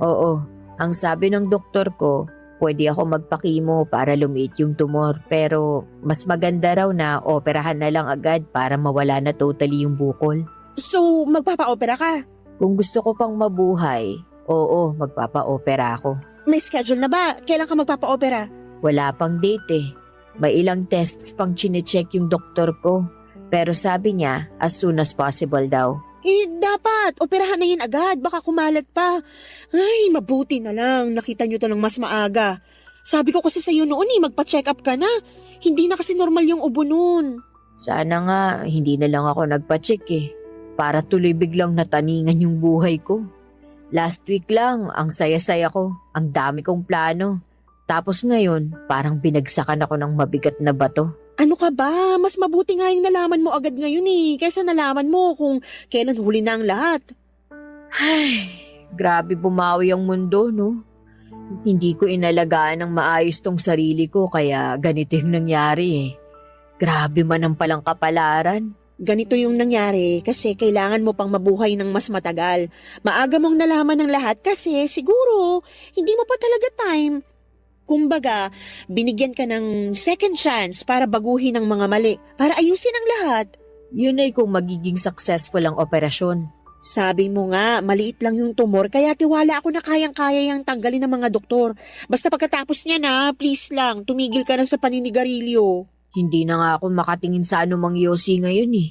S7: Oo, ang sabi ng doktor ko, pwede ako magpakimo para lumiit yung tumor pero mas maganda raw na operahan na lang agad para mawala na totally yung bukol.
S6: So, magpapa-opera ka?
S7: Kung gusto ko pang mabuhay, oo, magpapa-opera ako.
S6: May schedule na ba? Kailan ka magpapa-opera?
S7: Wala pang date eh. May ilang tests pang chinecheck yung doktor ko. Pero sabi niya, as soon as possible daw.
S6: Dapat. Operahan na yun agad. Baka kumalat pa. Ay, mabuti na lang. Nakita nyo to ng mas maaga. Sabi ko kasi sa'yo noon magpa-check up ka na. Hindi na kasi normal yung ubo nun.
S7: Sana nga, hindi na lang ako nagpa-check eh. Para tuloy biglang nataningan yung buhay ko. Last week lang, ang saya-saya ko. Ang dami kong plano. Tapos ngayon, parang binagsakan ako ng mabigat na bato.
S6: Ano ka ba? Mas mabuti nga yung nalaman mo agad ngayon kaysa nalaman mo kung kailan huli na ang lahat.
S7: Ay, grabe bumawi ang mundo, no? Hindi ko inalagaan ng maayos tong sarili ko kaya ganito yung nangyari eh. Grabe man ang palang kapalaran.
S6: Ganito yung nangyari kasi kailangan mo pang mabuhay ng mas matagal. Maaga mong nalaman ng lahat kasi siguro hindi mo pa talaga time. Kumbaga, binigyan ka ng second chance para baguhin ang mga mali, para ayusin ang lahat.
S7: Yun ay kung magiging successful ang operasyon.
S6: Sabi mo nga, maliit lang yung tumor kaya tiwala ako na kayang-kaya yung tanggalin ng mga doktor. Basta pagkatapos niya na, please lang, tumigil ka na sa paninigarilyo.
S7: Hindi na nga ako makatingin sa anumang yosi ngayon eh.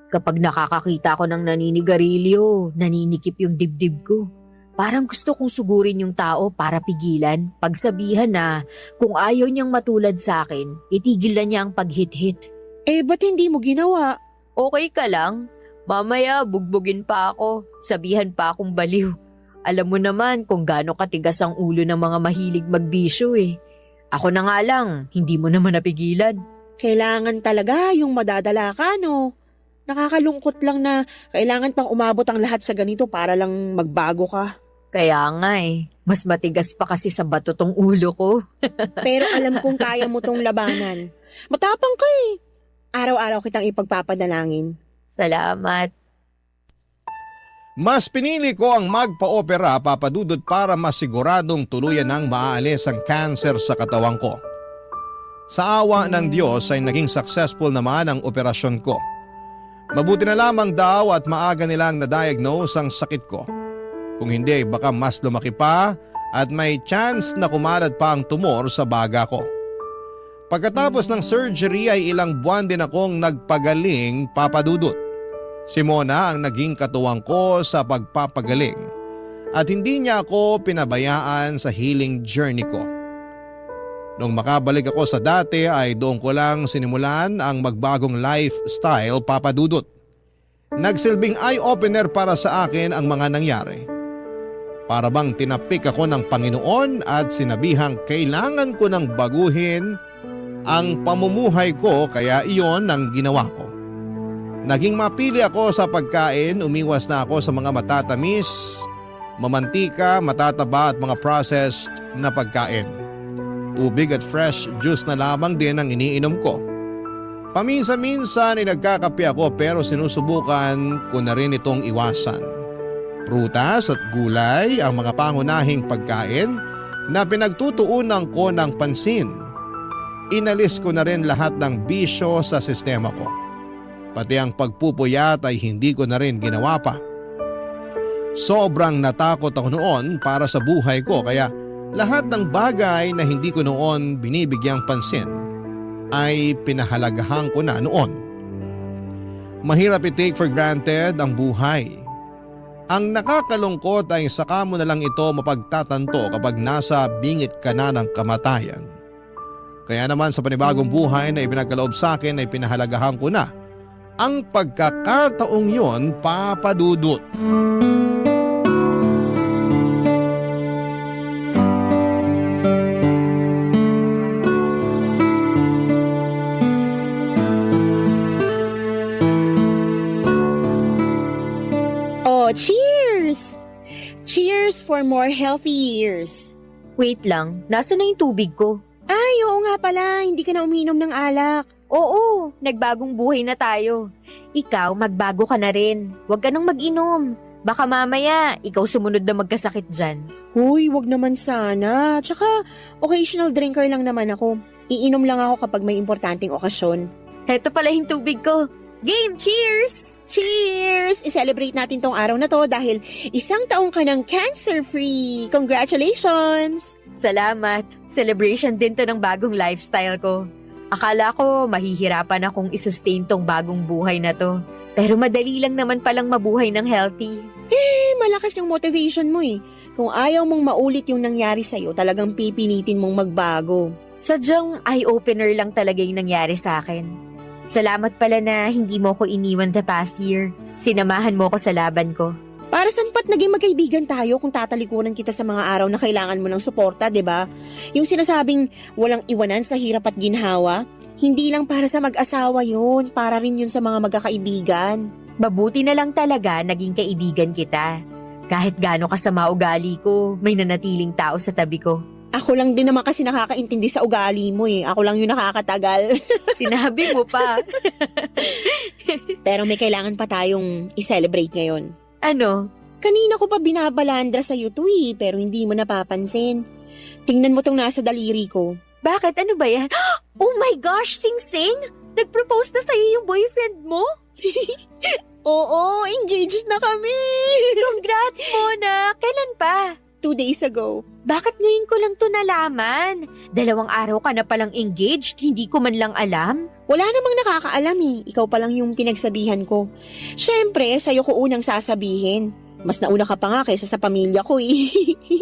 S7: Kapag nakakakita ko ng naninigarilyo, naninikip yung dibdib ko. Parang gusto kong sugurin yung tao para pigilan. Pagsabihan na kung ayaw niyang matulad sa akin, itigil na niya ang paghit-hit.
S6: Ba't hindi mo ginawa?
S7: Okay ka lang? Mamaya bugbugin pa ako. Sabihan pa akong baliw. Alam mo naman kung gaano katigas ang ulo ng mga mahilig magbisyo eh. Ako na nga lang, hindi mo naman napigilan.
S6: Kailangan talaga yung madadala ka, no? Nakakalungkot lang na kailangan pang umabot ang lahat sa ganito para lang magbago ka.
S7: Kaya nga eh, mas matigas pa kasi sa bato tong ulo ko.
S6: Pero alam kong kaya mo tong labanan. Matapang ka eh. Araw-araw kitang ipagpapadalangin.
S7: Salamat.
S1: Mas pinili ko ang magpa-opera, Papa Dudut, para masiguradong tuluyan nang maaalis ang cancer sa katawan ko. Sa awa ng Diyos ay naging successful naman ang operasyon ko. Mabuti na lamang daw at maaga nilang na-diagnose ang sakit ko. Kung hindi, baka mas lumaki pa at may chance na kumalat pa ang tumor sa baga ko. Pagkatapos ng surgery ay ilang buwan din akong nagpagaling, Papa Dudut. Si Mona ang naging katuwang ko sa pagpapagaling at hindi niya ako pinabayaan sa healing journey ko. Nung makabalik ako sa dati ay doon ko lang sinimulan ang magbagong lifestyle, Papa Dudut. Nagsilbing eye-opener para sa akin ang mga nangyari. Para bang tinapik ako ng Panginoon at sinabihang kailangan ko nang baguhin ang pamumuhay ko, kaya iyon ang ginawa ko. Naging mapili ako sa pagkain, umiwas na ako sa mga matatamis, mamantika, matataba at mga processed na pagkain. Tubig at fresh juice na lamang din ang iniinom ko. Paminsan-minsan ay nagkakape ako pero sinusubukan ko na rin itong iwasan. Prutas at gulay ang mga pangunahing pagkain na pinagtutuunan ko ng pansin. Inalis ko na rin lahat ng bisyo sa sistema ko. Pati ang pagpupuyat ay hindi ko na rin ginawa pa. Sobrang natakot ako noon para sa buhay ko kaya lahat ng bagay na hindi ko noon binibigyang pansin ay pinahalagahan ko na noon. Mahirap i-take for granted ang buhay. Ang nakakalungkot ay saka mo na lang ito mapagtatanto kapag nasa bingit ka na ng kamatayan. Kaya naman sa panibagong buhay na ipinagkaloob sa akin ay pinahalagahan ko na ang pagkakataong yon, Papa Dudut.
S6: Oh, cheers! Cheers for more healthy years.
S7: Wait lang, nasa na yung tubig ko?
S6: Ay, oo nga pala, hindi ka na uminom ng alak.
S7: Oo, nagbagong buhay na tayo. Ikaw, magbago ka na rin. Huwag ka nang mag-inom. Baka mamaya, ikaw sumunod na magkasakit dyan.
S6: Huy, wag naman sana. Tsaka, occasional drinker lang naman ako. Iinom lang ako kapag may importanteng okasyon.
S7: Heto pala yung tubig ko. Game, cheers!
S6: Cheers! I-celebrate natin tong araw na to dahil 1 taong ka ng cancer-free. Congratulations!
S7: Salamat. Celebration din to ng bagong lifestyle ko. Akala ko mahihirapan akong isustain tong bagong buhay na to. Pero madali lang naman palang mabuhay ng healthy.
S6: Malakas yung motivation mo eh. Kung ayaw mong maulit yung nangyari sa'yo, talagang pipinitin mong magbago.
S7: Sadyang eye-opener lang talaga yung nangyari sa akin. Salamat pala na hindi mo ko iniwan the past year. Sinamahan mo ko sa laban ko.
S6: Para saan pa't naging magkaibigan tayo kung tatalikuran kita sa mga araw na kailangan mo ng suporta, 'di ba? Yung sinasabing walang iwanan sa hirap at ginhawa, hindi lang para sa mag-asawa yun, para rin yun sa mga magkakaibigan.
S7: Mabuti na lang talaga naging kaibigan kita. Kahit gaano kasama ugali ko, may nanatiling tao sa tabi ko.
S6: Ako lang din naman kasi nakakaintindi sa ugali mo eh. Ako lang yung nakakatagal.
S7: Sinabi mo pa.
S6: Pero may kailangan pa tayong i-celebrate ngayon.
S7: Ano?
S6: Kanina ko pa binabalandra sa'yo to eh, pero hindi mo napapansin. Tingnan mo tong nasa daliri ko.
S7: Bakit? Ano ba yan? Oh my gosh, Sing-Sing! Nag-propose na sa'yo yung boyfriend mo?
S6: Oo, engaged na kami!
S7: Congrats, Mona! Kailan pa?
S6: 2 days ago.
S7: Bakit ngayon ko lang to nalaman? 2 araw ka na palang engaged, hindi ko man lang alam.
S6: Wala namang nakakaalam eh. Ikaw pa lang yung pinagsabihan ko. Siyempre, sa'yo ko unang sasabihin. Mas nauna ka pa nga kaysa sa pamilya ko eh.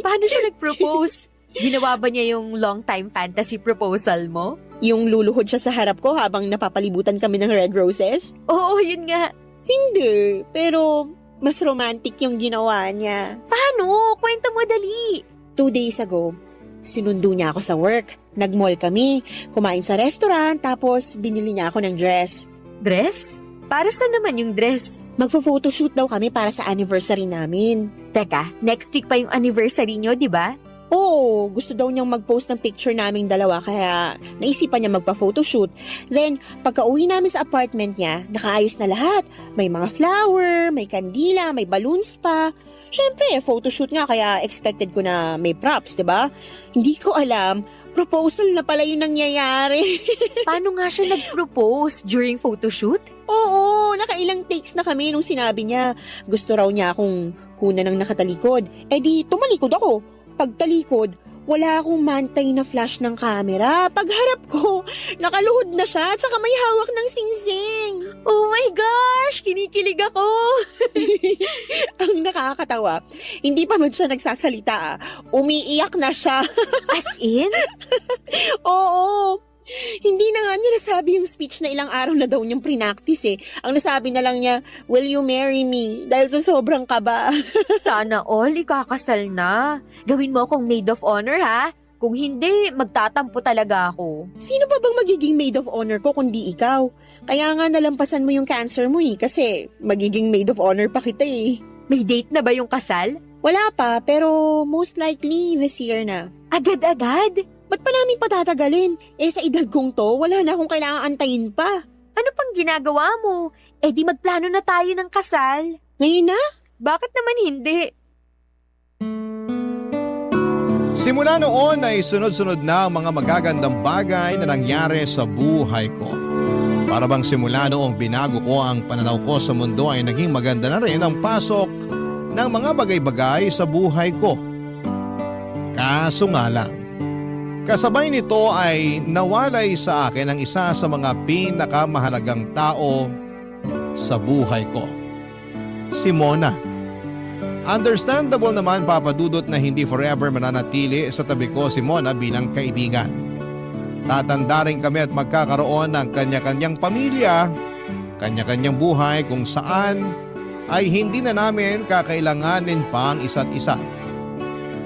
S7: Paano siya nag-propose? Ginawa ba niya yung long-time fantasy proposal mo?
S6: Yung luluhod siya sa harap ko habang napapalibutan kami ng red roses?
S7: Oo, yun nga.
S6: Hindi, pero mas romantic yung ginawa niya.
S7: Paano? Kwento mo dali.
S6: 2 days ago, sinundo niya ako sa work. Nag-mall kami, kumain sa restaurant, tapos binili niya ako ng dress.
S7: Dress? Para saan naman yung dress?
S6: Magpo-photoshoot daw kami para sa anniversary namin.
S7: Teka, next week pa yung anniversary nyo, di ba?
S6: Oo, gusto daw niyang mag-post ng picture naming dalawa kaya naisipan niya magpa-photoshoot. Then, pagka-uwi namin sa apartment niya, nakaayos na lahat. May mga flower, may kandila, may balloons pa. Siyempre, photoshoot nga kaya expected ko na may props, 'di ba? Hindi ko alam, proposal na pala yung nangyayari.
S7: Paano nga siya nag-propose during photoshoot?
S6: Oo, nakailang takes na kami nung sinabi niya. Gusto raw niya akong kunan ng nakatalikod. Eh di, tumalikod ako. Pagtalikod, wala akong mantay na flash ng camera. Pagharap ko, nakaluhod na siya at saka may hawak ng singsing.
S7: Oh my gosh! Kinikilig ako!
S6: Ang nakakatawa, hindi pa man siya nagsasalita. Umiiyak na siya.
S7: As in?
S6: Oo. Hindi na nga niya nasabi yung speech na ilang araw na daw niyang prinactice eh. Ang nasabi na lang niya, "Will you marry me?" Dahil sa sobrang kaba.
S7: Sana all ikakasal na. Gawin mo akong maid of honor ha. Kung hindi, magtatampo talaga ako.
S6: Sino pa bang magiging maid of honor ko kundi ikaw? Kaya nga nalampasan mo yung cancer mo eh, kasi magiging maid of honor pa kita eh.
S7: May date na ba yung kasal?
S6: Wala pa, pero most likely this year na.
S7: Agad-agad?
S6: Ba't pa namin patatagalin? Eh sa edad kong to, wala na akong kailangang antayin pa.
S7: Ano pang ginagawa mo? Eh di magplano na tayo ng kasal.
S6: Ngayon na?
S7: Bakit naman hindi?
S1: Simula noon ay sunod-sunod na ang mga magagandang bagay na nangyari sa buhay ko. Para bang simula noong binago ko ang pananaw ko sa mundo ay naging maganda na rin ang pasok ng mga bagay-bagay sa buhay ko. Kaso nga lang, kasabay nito ay nawalay sa akin ang isa sa mga pinakamahalagang tao sa buhay ko. Si Mona. Understandable naman Papa Dudut na hindi forever mananatili sa tabi ko si Mona bilang kaibigan. Tatanda rin kami at magkakaroon ng kanya-kanyang pamilya, kanya-kanyang buhay kung saan ay hindi na namin kakailanganin pa ang isa't isa.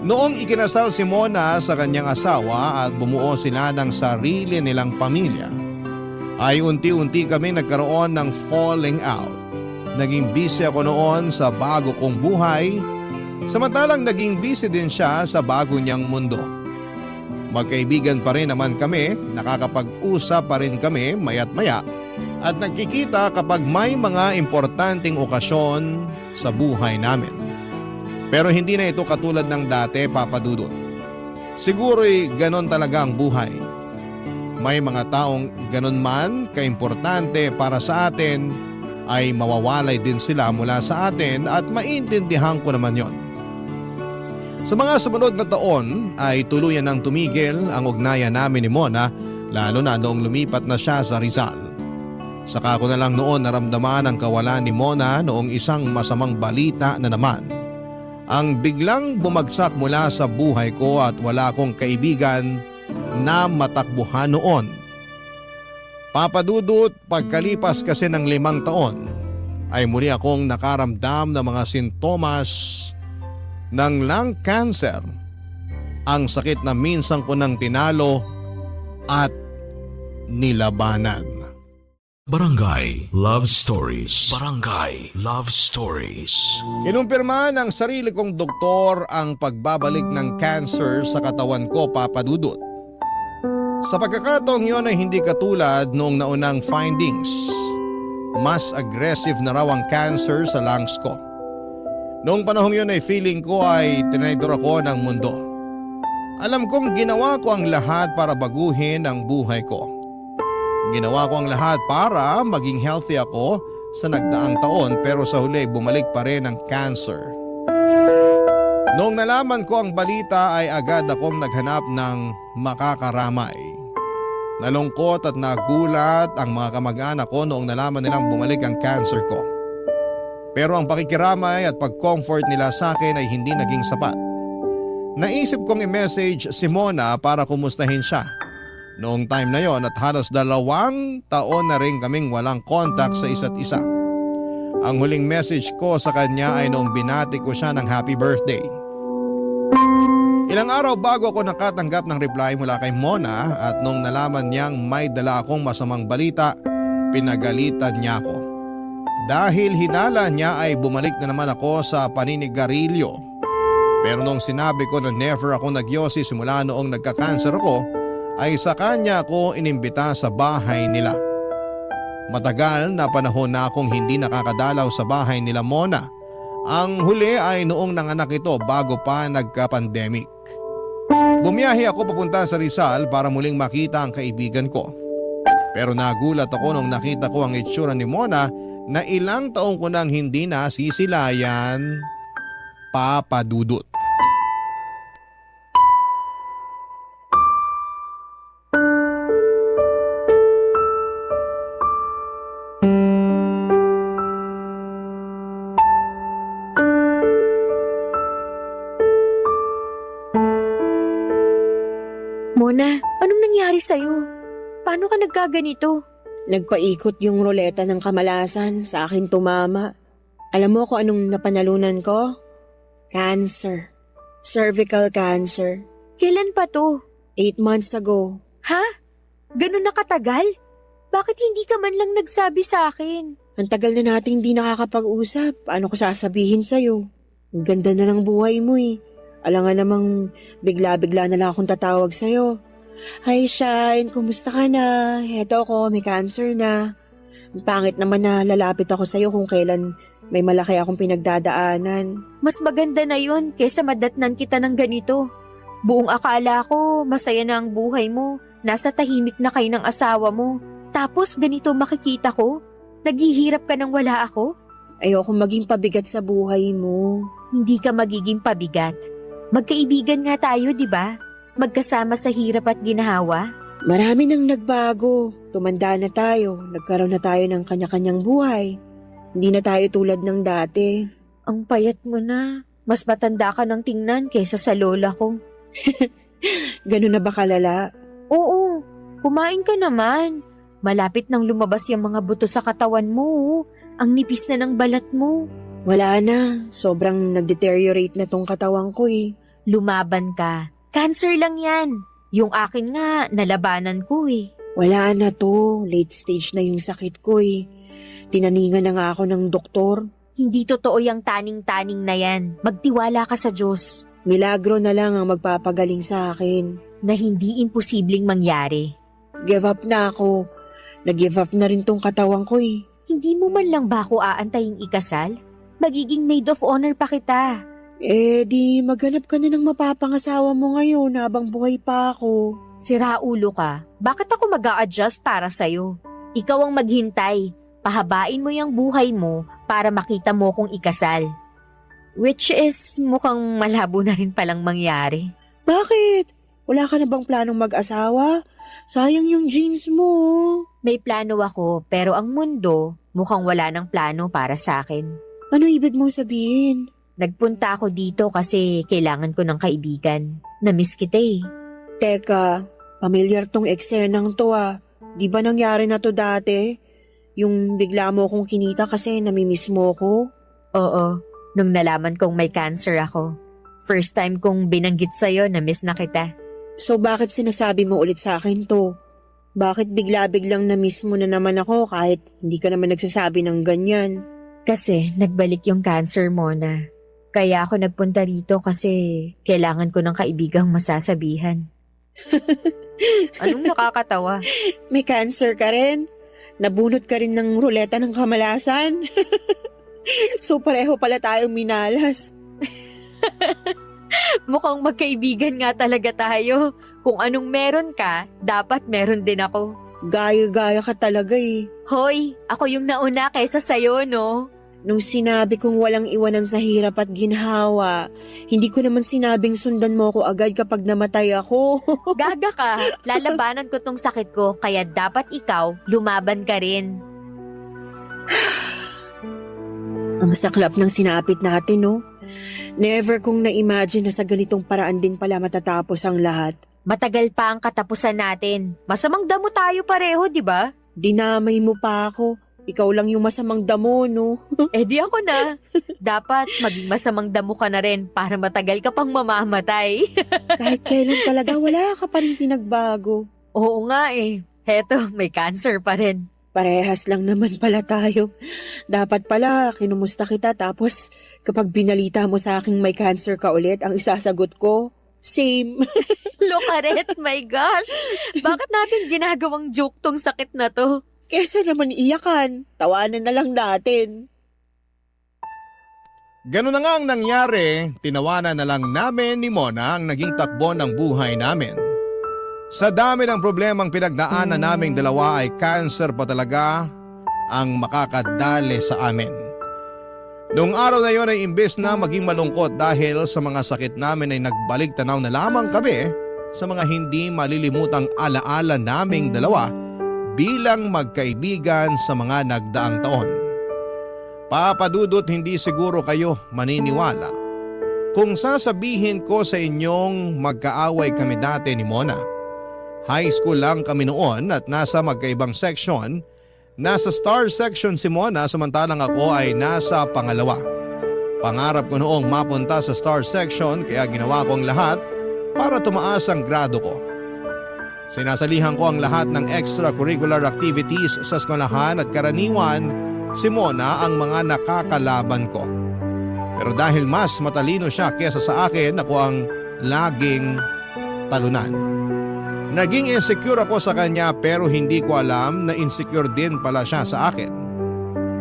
S1: Noong ikinasal si Mona sa kanyang asawa at bumuo sila ng sarili nilang pamilya, ay unti-unti kami nagkaroon ng falling out. Naging busy ako noon sa bago kong buhay, samantalang naging busy din siya sa bago niyang mundo. Magkaibigan pa rin naman kami, nakakapag-usap pa rin kami maya't maya at nagkikita kapag may mga importanteng okasyon sa buhay namin. Pero hindi na ito katulad ng dati, Papa Dudut. Siguro'y ganon talaga ang buhay. May mga taong ganon man kaimportante para sa atin, ay mawawalay din sila mula sa atin at maintindihan ko naman yon. Sa mga sumunod na taon ay tuluyan nang tumigil ang ugnayan namin ni Mona, lalo na noong lumipat na siya sa Rizal. Saka ko na lang noon naramdaman ang kawalan ni Mona noong isang masamang balita na naman. Ang biglang bumagsak mula sa buhay ko at wala akong kaibigan na matakbuhan noon. Papa Dudut, pagkalipas kasi ng 5 taon, ay muli akong nakaramdam ng mga sintomas ng lung cancer. Ang sakit na minsan ko nang tinalo at nilabanan.
S8: Barangay Love Stories. Barangay Love Stories.
S1: Kinumpirma ng sarili kong doktor ang pagbabalik ng cancer sa katawan ko, Papa Dudut. Sa pagkakataong yun ay hindi katulad noong naunang findings. Mas aggressive na raw ang cancer sa lungs ko. Noong panahong yun ay feeling ko ay tinaydor ako ng mundo. Alam kong ginawa ko ang lahat para baguhin ang buhay ko. Ginawa ko ang lahat para maging healthy ako sa nagdaang taon, pero sa huli bumalik pa rin ang cancer. Noong nalaman ko ang balita ay agad akong naghanap ng makakaramay. Nalungkot at nagulat ang mga kamag-anak ko noong nalaman nilang bumalik ang cancer ko. Pero ang pakikiramay at pag-comfort nila sa akin ay hindi naging sapat. Naisip kong i-message si Mona para kumustahin siya. Noong time na yon at halos 2 taon na rin kaming walang contact sa isa't isa. Ang huling message ko sa kanya ay noong binati ko siya ng happy birthday. Ilang araw bago ako nakatanggap ng reply mula kay Mona at nung nalaman niyang may dala akong masamang balita, pinagalitan niya ako. Dahil hinala niya ay bumalik na naman ako sa paninigarilyo. Pero nung sinabi ko na never ako nagyosi simula noong nagka-cancer ako, ay sa kanya ako inimbita sa bahay nila. Matagal na panahon na akong hindi nakakadalaw sa bahay nila Mona. Ang huli ay noong nanganak ito bago pa nagka-pandemic. Bumiyahe ako papunta sa Rizal para muling makita ang kaibigan ko. Pero nagulat ako nung nakita ko ang itsura ni Mona na ilang taong ko nang hindi nasisilayan. Papa Dudut.
S7: Mona, anong nangyari sa'yo? Paano ka nagkaganito?
S6: Nagpaikot yung ruleta ng kamalasan, sa akin tumama. Alam mo kung anong napanalunan ko? Cancer. Cervical cancer.
S7: Kailan pa to?
S6: 8 months ago.
S7: Ha? Ganun na katagal? Bakit hindi ka man lang nagsabi sa akin?
S6: Ang tagal na natin hindi nakakapag-usap. Paano ko sasabihin sa'yo? Ang ganda na ng buhay mo eh. Alam nga namang bigla-bigla na lang akong tatawag sa'yo. Hi Shine, kumusta ka na? Heto ako, may cancer na. Ang pangit naman na lalapit ako sa'yo kung kailan may malaki akong pinagdadaanan.
S7: Mas maganda na yun kaysa madatnan kita ng ganito. Buong akala ko, masaya na ang buhay mo. Nasa tahimik na kayo ng asawa mo. Tapos ganito makikita ko? Naghihirap ka nang wala ako?
S6: Ayoko maging pabigat sa buhay mo.
S7: Hindi ka magiging pabigat. Magkaibigan nga tayo, di ba? Magkasama sa hirap at ginhawa.
S6: Marami nang nagbago. Tumanda na tayo. Nagkaroon na tayo ng kanya-kanyang buhay. Hindi na tayo tulad ng dati.
S7: Ang payat mo na. Mas matanda ka ng tingnan kaysa sa lola ko.
S6: Ganun na ba kalala?
S7: Oo, kumain ka naman. Malapit nang lumabas yung mga buto sa katawan mo. Ang nipis na ng balat mo.
S6: Wala na. Sobrang nag-deteriorate na tong katawan ko eh.
S7: Lumaban ka. Cancer lang yan. Yung akin nga, nalabanan ko eh.
S6: Wala na to. Late stage na yung sakit ko eh. Tinaningan na nga ako ng doktor.
S7: Hindi totoo yung taning-taning na yan. Magtiwala ka sa Diyos.
S6: Milagro na lang ang magpapagaling sa akin.
S7: Na hindi imposibleng mangyari.
S6: Give up na ako. Nag-give up na rin tong katawan ko eh.
S7: Hindi mo man lang ba ako aantaying ikasal? Magiging maid of honor pa kita.
S6: Eh di maghanap ka na ng mapapangasawa mo ngayon habang buhay pa ako.
S7: Sira ulo ka. Bakit ako mag-a-adjust para sa'yo? Ikaw ang maghintay. Pahabain mo yung buhay mo para makita mo kung ikasal. Which is mukhang malabo na rin palang mangyari.
S6: Bakit? Wala ka na bang planong mag-asawa? Sayang yung jeans mo.
S7: May plano ako pero ang mundo mukhang wala ng plano para sa akin.
S6: Ano ibig mong sabihin?
S7: Nagpunta ako dito kasi kailangan ko ng kaibigan. Namiss kita eh.
S6: Teka, familiar tong eksenang to ah. Di ba nangyari na to dati? Yung bigla mo akong kinita kasi namimiss mo ko?
S7: Oo, nung nalaman kong may cancer ako. First time kong binanggit sa'yo na miss na kita.
S6: So bakit sinasabi mo ulit sa akin to? Bakit bigla-biglang na-miss mo na naman ako kahit hindi ka naman nagsasabi ng ganyan?
S7: Kasi nagbalik yung cancer mo na. Kaya ako nagpunta rito kasi kailangan ko ng kaibigang masasabihan. Anong nakakatawa?
S6: May cancer ka rin? Nabunot ka rin ng ruleta ng kamalasan? So pareho pala tayong minalas.
S7: Mukhang magkaibigan nga talaga tayo. Kung anong meron ka, dapat meron din ako.
S6: Gaya-gaya ka talaga eh.
S7: Hoy, ako yung nauna kaysa sayo, no?
S6: Nung sinabi kong walang iwanan sa hirap at ginhawa, hindi ko naman sinabing sundan mo ko agad kapag namatay ako.
S7: Gaga ka, lalabanan ko tong sakit ko, kaya dapat ikaw, lumaban ka rin.
S6: Ang saklap ng sinapit natin, no? Never kong na-imagine na sa ganitong paraan din pala matatapos ang lahat.
S7: Matagal pa ang katapusan natin. Masamang damo tayo pareho, di ba?
S6: Dinamay mo pa ako. Ikaw lang yung masamang damo, no?
S7: Eh di ako na. Dapat maging masamang damo ka na rin para matagal ka pang mamamatay.
S6: Kahit kailan talaga, wala ka pa rin pinagbago.
S7: Oo nga eh. Heto, may cancer pa rin.
S6: Parehas lang naman pala tayo. Dapat pala, kinumusta kita tapos kapag binalita mo sa aking may cancer ka ulit, ang isasagot ko, same.
S7: Lokaret, my gosh. Bakit natin ginagawang joke tong sakit na to?
S6: Kesa naman iyakan, tawanan na lang natin.
S1: Ganun na nga ang nangyari, tinawanan na lang namin ni Mona ang naging takbo ng buhay namin. Sa dami ng problemang pinagdaanan naming dalawa ay cancer pa talaga ang makakadali sa amin. Noong araw na yon ay imbes na maging malungkot dahil sa mga sakit namin ay nagbalik tanaw na lamang kami sa mga hindi malilimutang alaala naming dalawa bilang magkaibigan sa mga nagdaang taon. Papadudot, hindi siguro kayo maniniwala kung sasabihin ko sa inyong magkaaway kami dati ni Mona. High school lang kami noon at nasa magkaibang section. Nasa star section si Mona samantalang ako ay nasa pangalawa. Pangarap ko noong mapunta sa star section kaya ginawa ko ang lahat para tumaas ang grado ko. Sinasalihan ko ang lahat ng extracurricular activities sa eskwelahan at karaniwan si Mona ang mga nakakalaban ko. Pero dahil mas matalino siya kesa sa akin, ako ang laging talunan. Naging insecure ako sa kanya pero hindi ko alam na insecure din pala siya sa akin.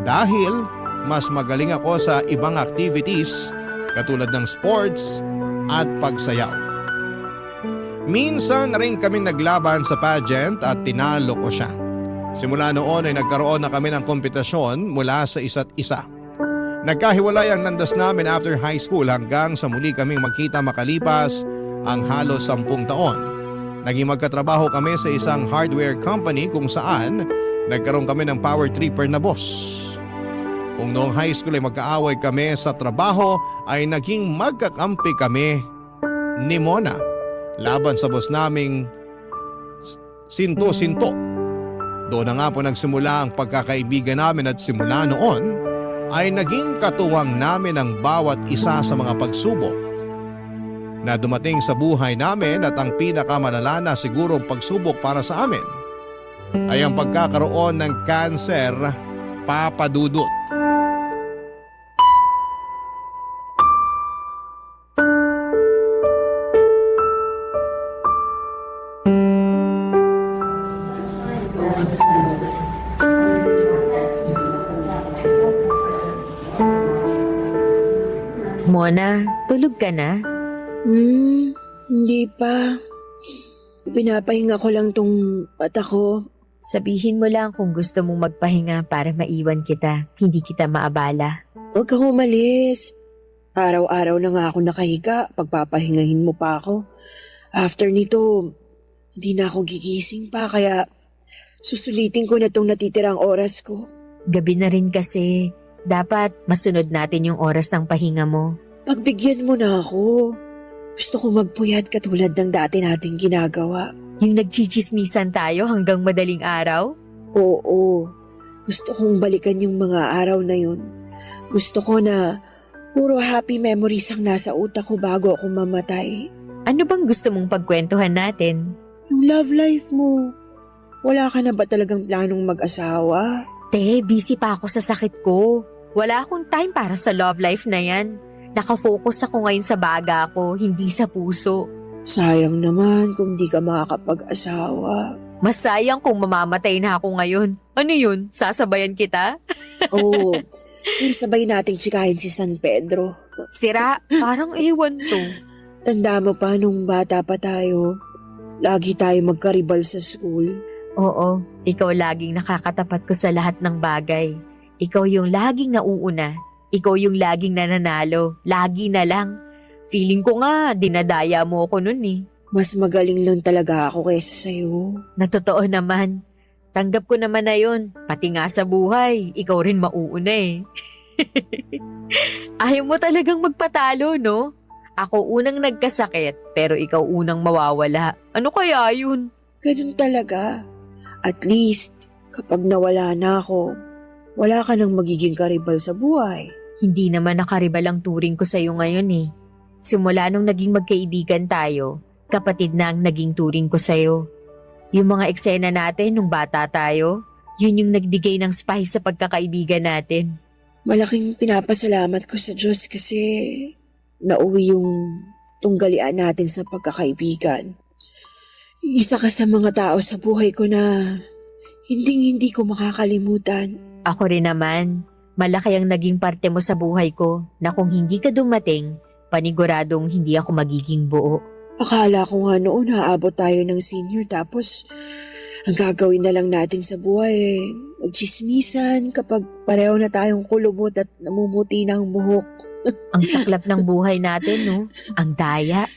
S1: Dahil mas magaling ako sa ibang activities katulad ng sports at pagsayaw. Minsan na rin kami naglaban sa pageant at tinalo ko siya. Simula noon ay nagkaroon na kami ng kompetisyon mula sa isa't isa. Nagkahiwalay ang landas namin after high school hanggang sa muli kaming magkita makalipas ang halos 10 taon. Naging magkatrabaho kami sa isang hardware company kung saan nagkaroon kami ng power tripper na boss. Kung noong high school ay magkaaway kami sa trabaho ay naging magkakampi kami ni Mona. Laban sa boss naming sinto-sinto. Doon na nga po nagsimula ang pagkakaibigan namin at simula noon ay naging katuwang namin ang bawat isa sa mga pagsubok na dumating sa buhay namin at ang pinakamalala na sigurong pagsubok para sa amin ay ang pagkakaroon ng cancer, papadudot.
S7: Mona, tulog ka na?
S6: Hindi pa. Pinapahinga ko lang tong mata ko.
S7: Sabihin mo lang kung gusto mong magpahinga para maiwan kita, hindi kita maabala.
S6: Huwag kang umalis. Araw-araw na nga ako nakahiga, pagpapahingahin mo pa ako. After nito, hindi na ako gigising pa kaya susulitin ko na tong natitirang oras ko.
S7: Gabi na rin kasi, dapat masunod natin yung oras ng pahinga mo.
S6: Pagbigyan mo na ako. Gusto ko magpuyat katulad ng dati nating ginagawa.
S7: Yung nagchichismisan tayo hanggang madaling araw?
S6: Oo. Gusto kong balikan yung mga araw na yun. Gusto ko na puro happy memories ang nasa utak ko bago ako mamatay.
S7: Ano bang gusto mong pagkwentuhan natin?
S6: Yung love life mo. Wala ka na ba talagang planong mag-asawa?
S7: Te, busy pa ako sa sakit ko. Wala akong time para sa love life na yan. Nakafocus ako ngayon sa baga ko, hindi sa puso.
S6: Sayang naman kung di ka makakapag-asawa.
S7: Mas sayang kung mamamatay na ako ngayon. Ano yun? Sasabayan kita?
S6: Oo. Pero sabay nating tsikahin si San Pedro.
S7: Sira, parang ewan to.
S6: Tanda mo pa nung bata pa tayo. Lagi tayo magkaribal sa school.
S7: Oo, ikaw laging nakakatapat ko sa lahat ng bagay. Ikaw yung laging nauuna. Ikaw yung laging nananalo. Lagi na lang. Feeling ko nga, dinadaya mo ako nun eh.
S6: Mas magaling lang talaga ako kaysa sa'yo.
S7: Natotoo naman. Tanggap ko naman na yun. Pati nga sa buhay, ikaw rin mauuna eh. Ayaw mo talagang magpatalo, no? Ako unang nagkasakit, pero ikaw unang mawawala. Ano kaya yun?
S6: Ganun talaga. At least, kapag nawala na ako, wala ka nang magiging karibal sa buhay.
S7: Hindi naman nakaribal ang turing ko sa'yo ngayon eh. Simula nung naging magkaibigan tayo, kapatid na ang naging turing ko sa'yo. Yung mga eksena natin nung bata tayo, yun yung nagbigay ng spice sa pagkakaibigan natin.
S6: Malaking pinapasalamat ko sa Diyos kasi nauwi yung tunggalian natin sa pagkakaibigan. Isa ka sa mga tao sa buhay ko na hindi ko makakalimutan.
S7: Ako rin naman, malaki ang naging parte mo sa buhay ko na kung hindi ka dumating, paniguradong hindi ako magiging buo.
S6: Akala ko nga noon haabot tayo ng senior tapos ang gagawin na lang natin sa buhay magchismisan kapag pareho na tayong kulubot at namumuti ng buhok.
S7: Ang saklap ng buhay natin, no? Ang daya.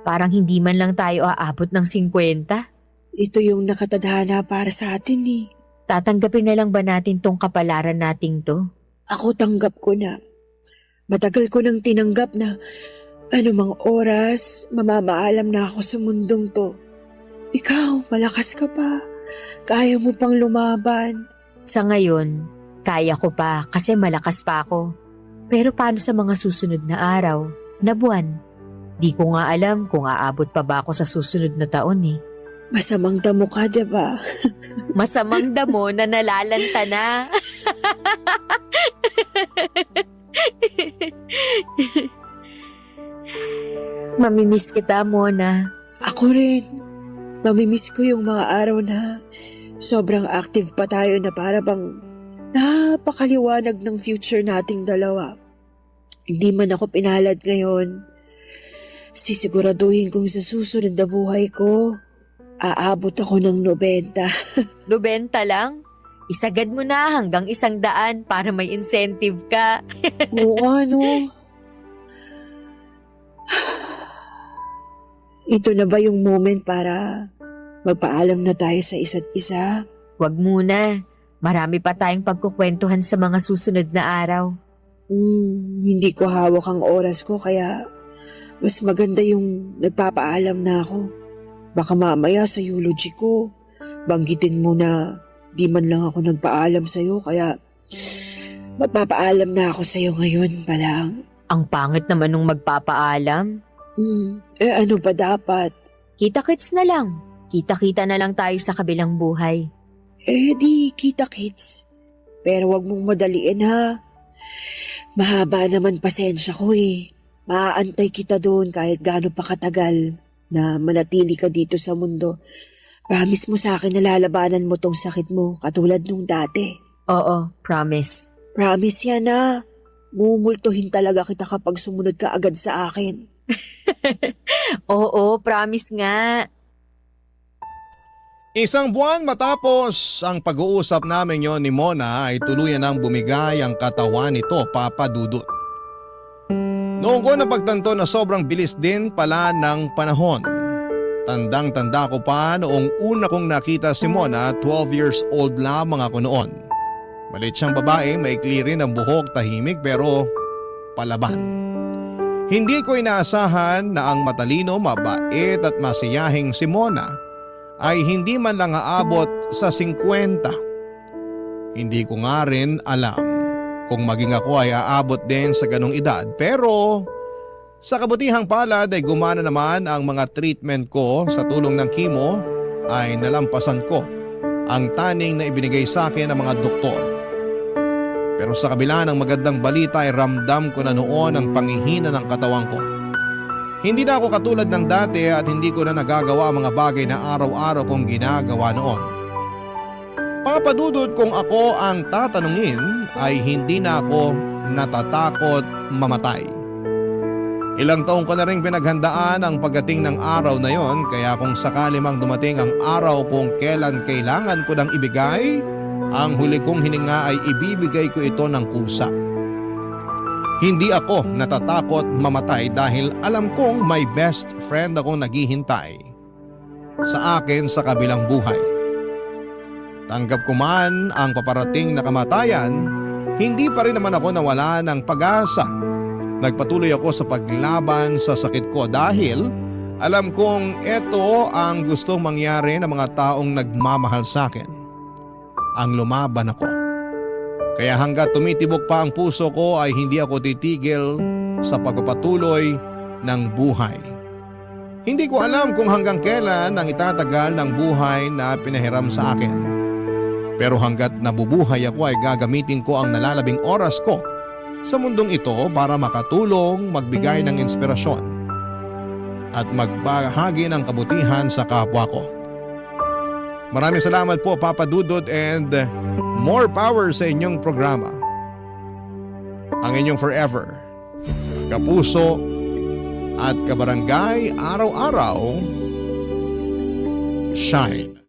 S7: Parang hindi man lang tayo aabot ng 50.
S6: Ito yung nakatadhana para sa atin eh.
S7: Tatanggapin na lang ba natin tong kapalaran nating to?
S6: Ako tanggap ko na. Matagal ko nang tinanggap na anumang oras mamamaalam na ako sa mundong to. Ikaw, malakas ka pa. Kaya mo pang lumaban.
S7: Sa ngayon, kaya ko pa kasi malakas pa ako. Pero paano sa mga susunod na araw, na buwan? Di ko nga alam kung aabot pa ba ako sa susunod na taon eh.
S6: Masamang damo ka, diba?
S7: Masamang damo na nalalanta na. Mamimiss kita, Mona.
S6: Ako rin. Mamimiss ko yung mga araw na sobrang active pa tayo na para bang napakaliwanag ng future nating dalawa. Hindi man ako pinalad ngayon. Sisiguraduhin kong sa susunod na buhay ko, aabot ako ng 90.
S7: 90 lang? Isagad mo na hanggang 100 para may incentive ka.
S6: Oo, ano? Ito na ba yung moment para magpaalam na tayo sa isa't isa?
S7: Huwag muna. Marami pa tayong pagkukwentuhan sa mga susunod na araw.
S6: Hindi ko hawak ang oras ko kaya mas maganda yung nagpapaalam na ako. Baka mamaya sa eulogy ko, banggitin mo na di man lang ako nagpaalam sa'yo kaya magpapaalam na ako sa'yo ngayon pa lang.
S7: Ang pangit naman nung magpapaalam.
S6: Ano pa dapat?
S7: Kita-kits na lang. Kita-kita na lang tayo sa kabilang buhay.
S6: Di kita-kits. Pero wag mong madaliin ha. Mahaba naman pasensya ko eh. Maaantay kita doon kahit gaano pa katagal na manatili ka dito sa mundo. Promise mo sa akin na lalabanan mo tong sakit mo katulad nung dati.
S7: Oo, promise.
S6: Promise yan ha. Mumultuhin talaga kita kapag sumunod ka agad sa akin.
S7: Oo, promise nga.
S1: Isang buwan matapos ang pag-uusap namin yon ni Mona ay tuluyan nang bumigay ang katawan nito, Papa Dudut. Noong ko napagtanto na sobrang bilis din pala ng panahon. Tandang-tanda ko pa noong una kong nakita si Mona, 12 years old lamang ako noon. Maliit siyang babae, maikli rin ang buhok, tahimik pero palaban. Hindi ko inaasahan na ang matalino, mabait at masiyahing si Mona ay hindi man lang aabot sa 50. Hindi ko nga rin alam kung maging ako ay aabot din sa ganong edad, pero sa kabutihang palad ay gumana naman ang mga treatment ko. Sa tulong ng chemo ay nalampasan ko ang taning na ibinigay sa akin ng mga doktor. Pero sa kabila ng magandang balita ay ramdam ko na noon ang panghihina ng katawan ko. Hindi na ako katulad ng dati at hindi ko na nagagawa ang mga bagay na araw-araw kong ginagawa noon. Papadudod kung ako ang tatanungin ay hindi na ako natatakot mamatay. Ilang taong ko na rin pinaghandaan ang pagdating ng araw na yon, kaya kung sakali mang dumating ang araw kung kailan kailangan ko nang ibigay, ang huli kong hininga ay ibibigay ko ito ng kusa. Hindi ako natatakot mamatay dahil alam kong may best friend akong naghihintay sa akin sa kabilang buhay. Tanggap ko man ang paparating na kamatayan, hindi pa rin naman ako nawala ng pag-asa. Nagpatuloy ako sa paglaban sa sakit ko dahil alam kong ito ang gustong mangyari ng mga taong nagmamahal sa akin. Ang lumaban ako. Kaya hanggat tumitibok pa ang puso ko ay hindi ako titigil sa pagpapatuloy ng buhay. Hindi ko alam kung hanggang kailan ang itatagal ng buhay na pinahiram sa akin. Pero hanggat nabubuhay ako ay gagamitin ko ang nalalabing oras ko sa mundong ito para makatulong, magbigay ng inspirasyon at magbahagi ng kabutihan sa kapwa ko. Maraming salamat po Papa Dudut and more power sa inyong programa. Ang inyong forever, kapuso at kabarangay, araw-araw, Shine.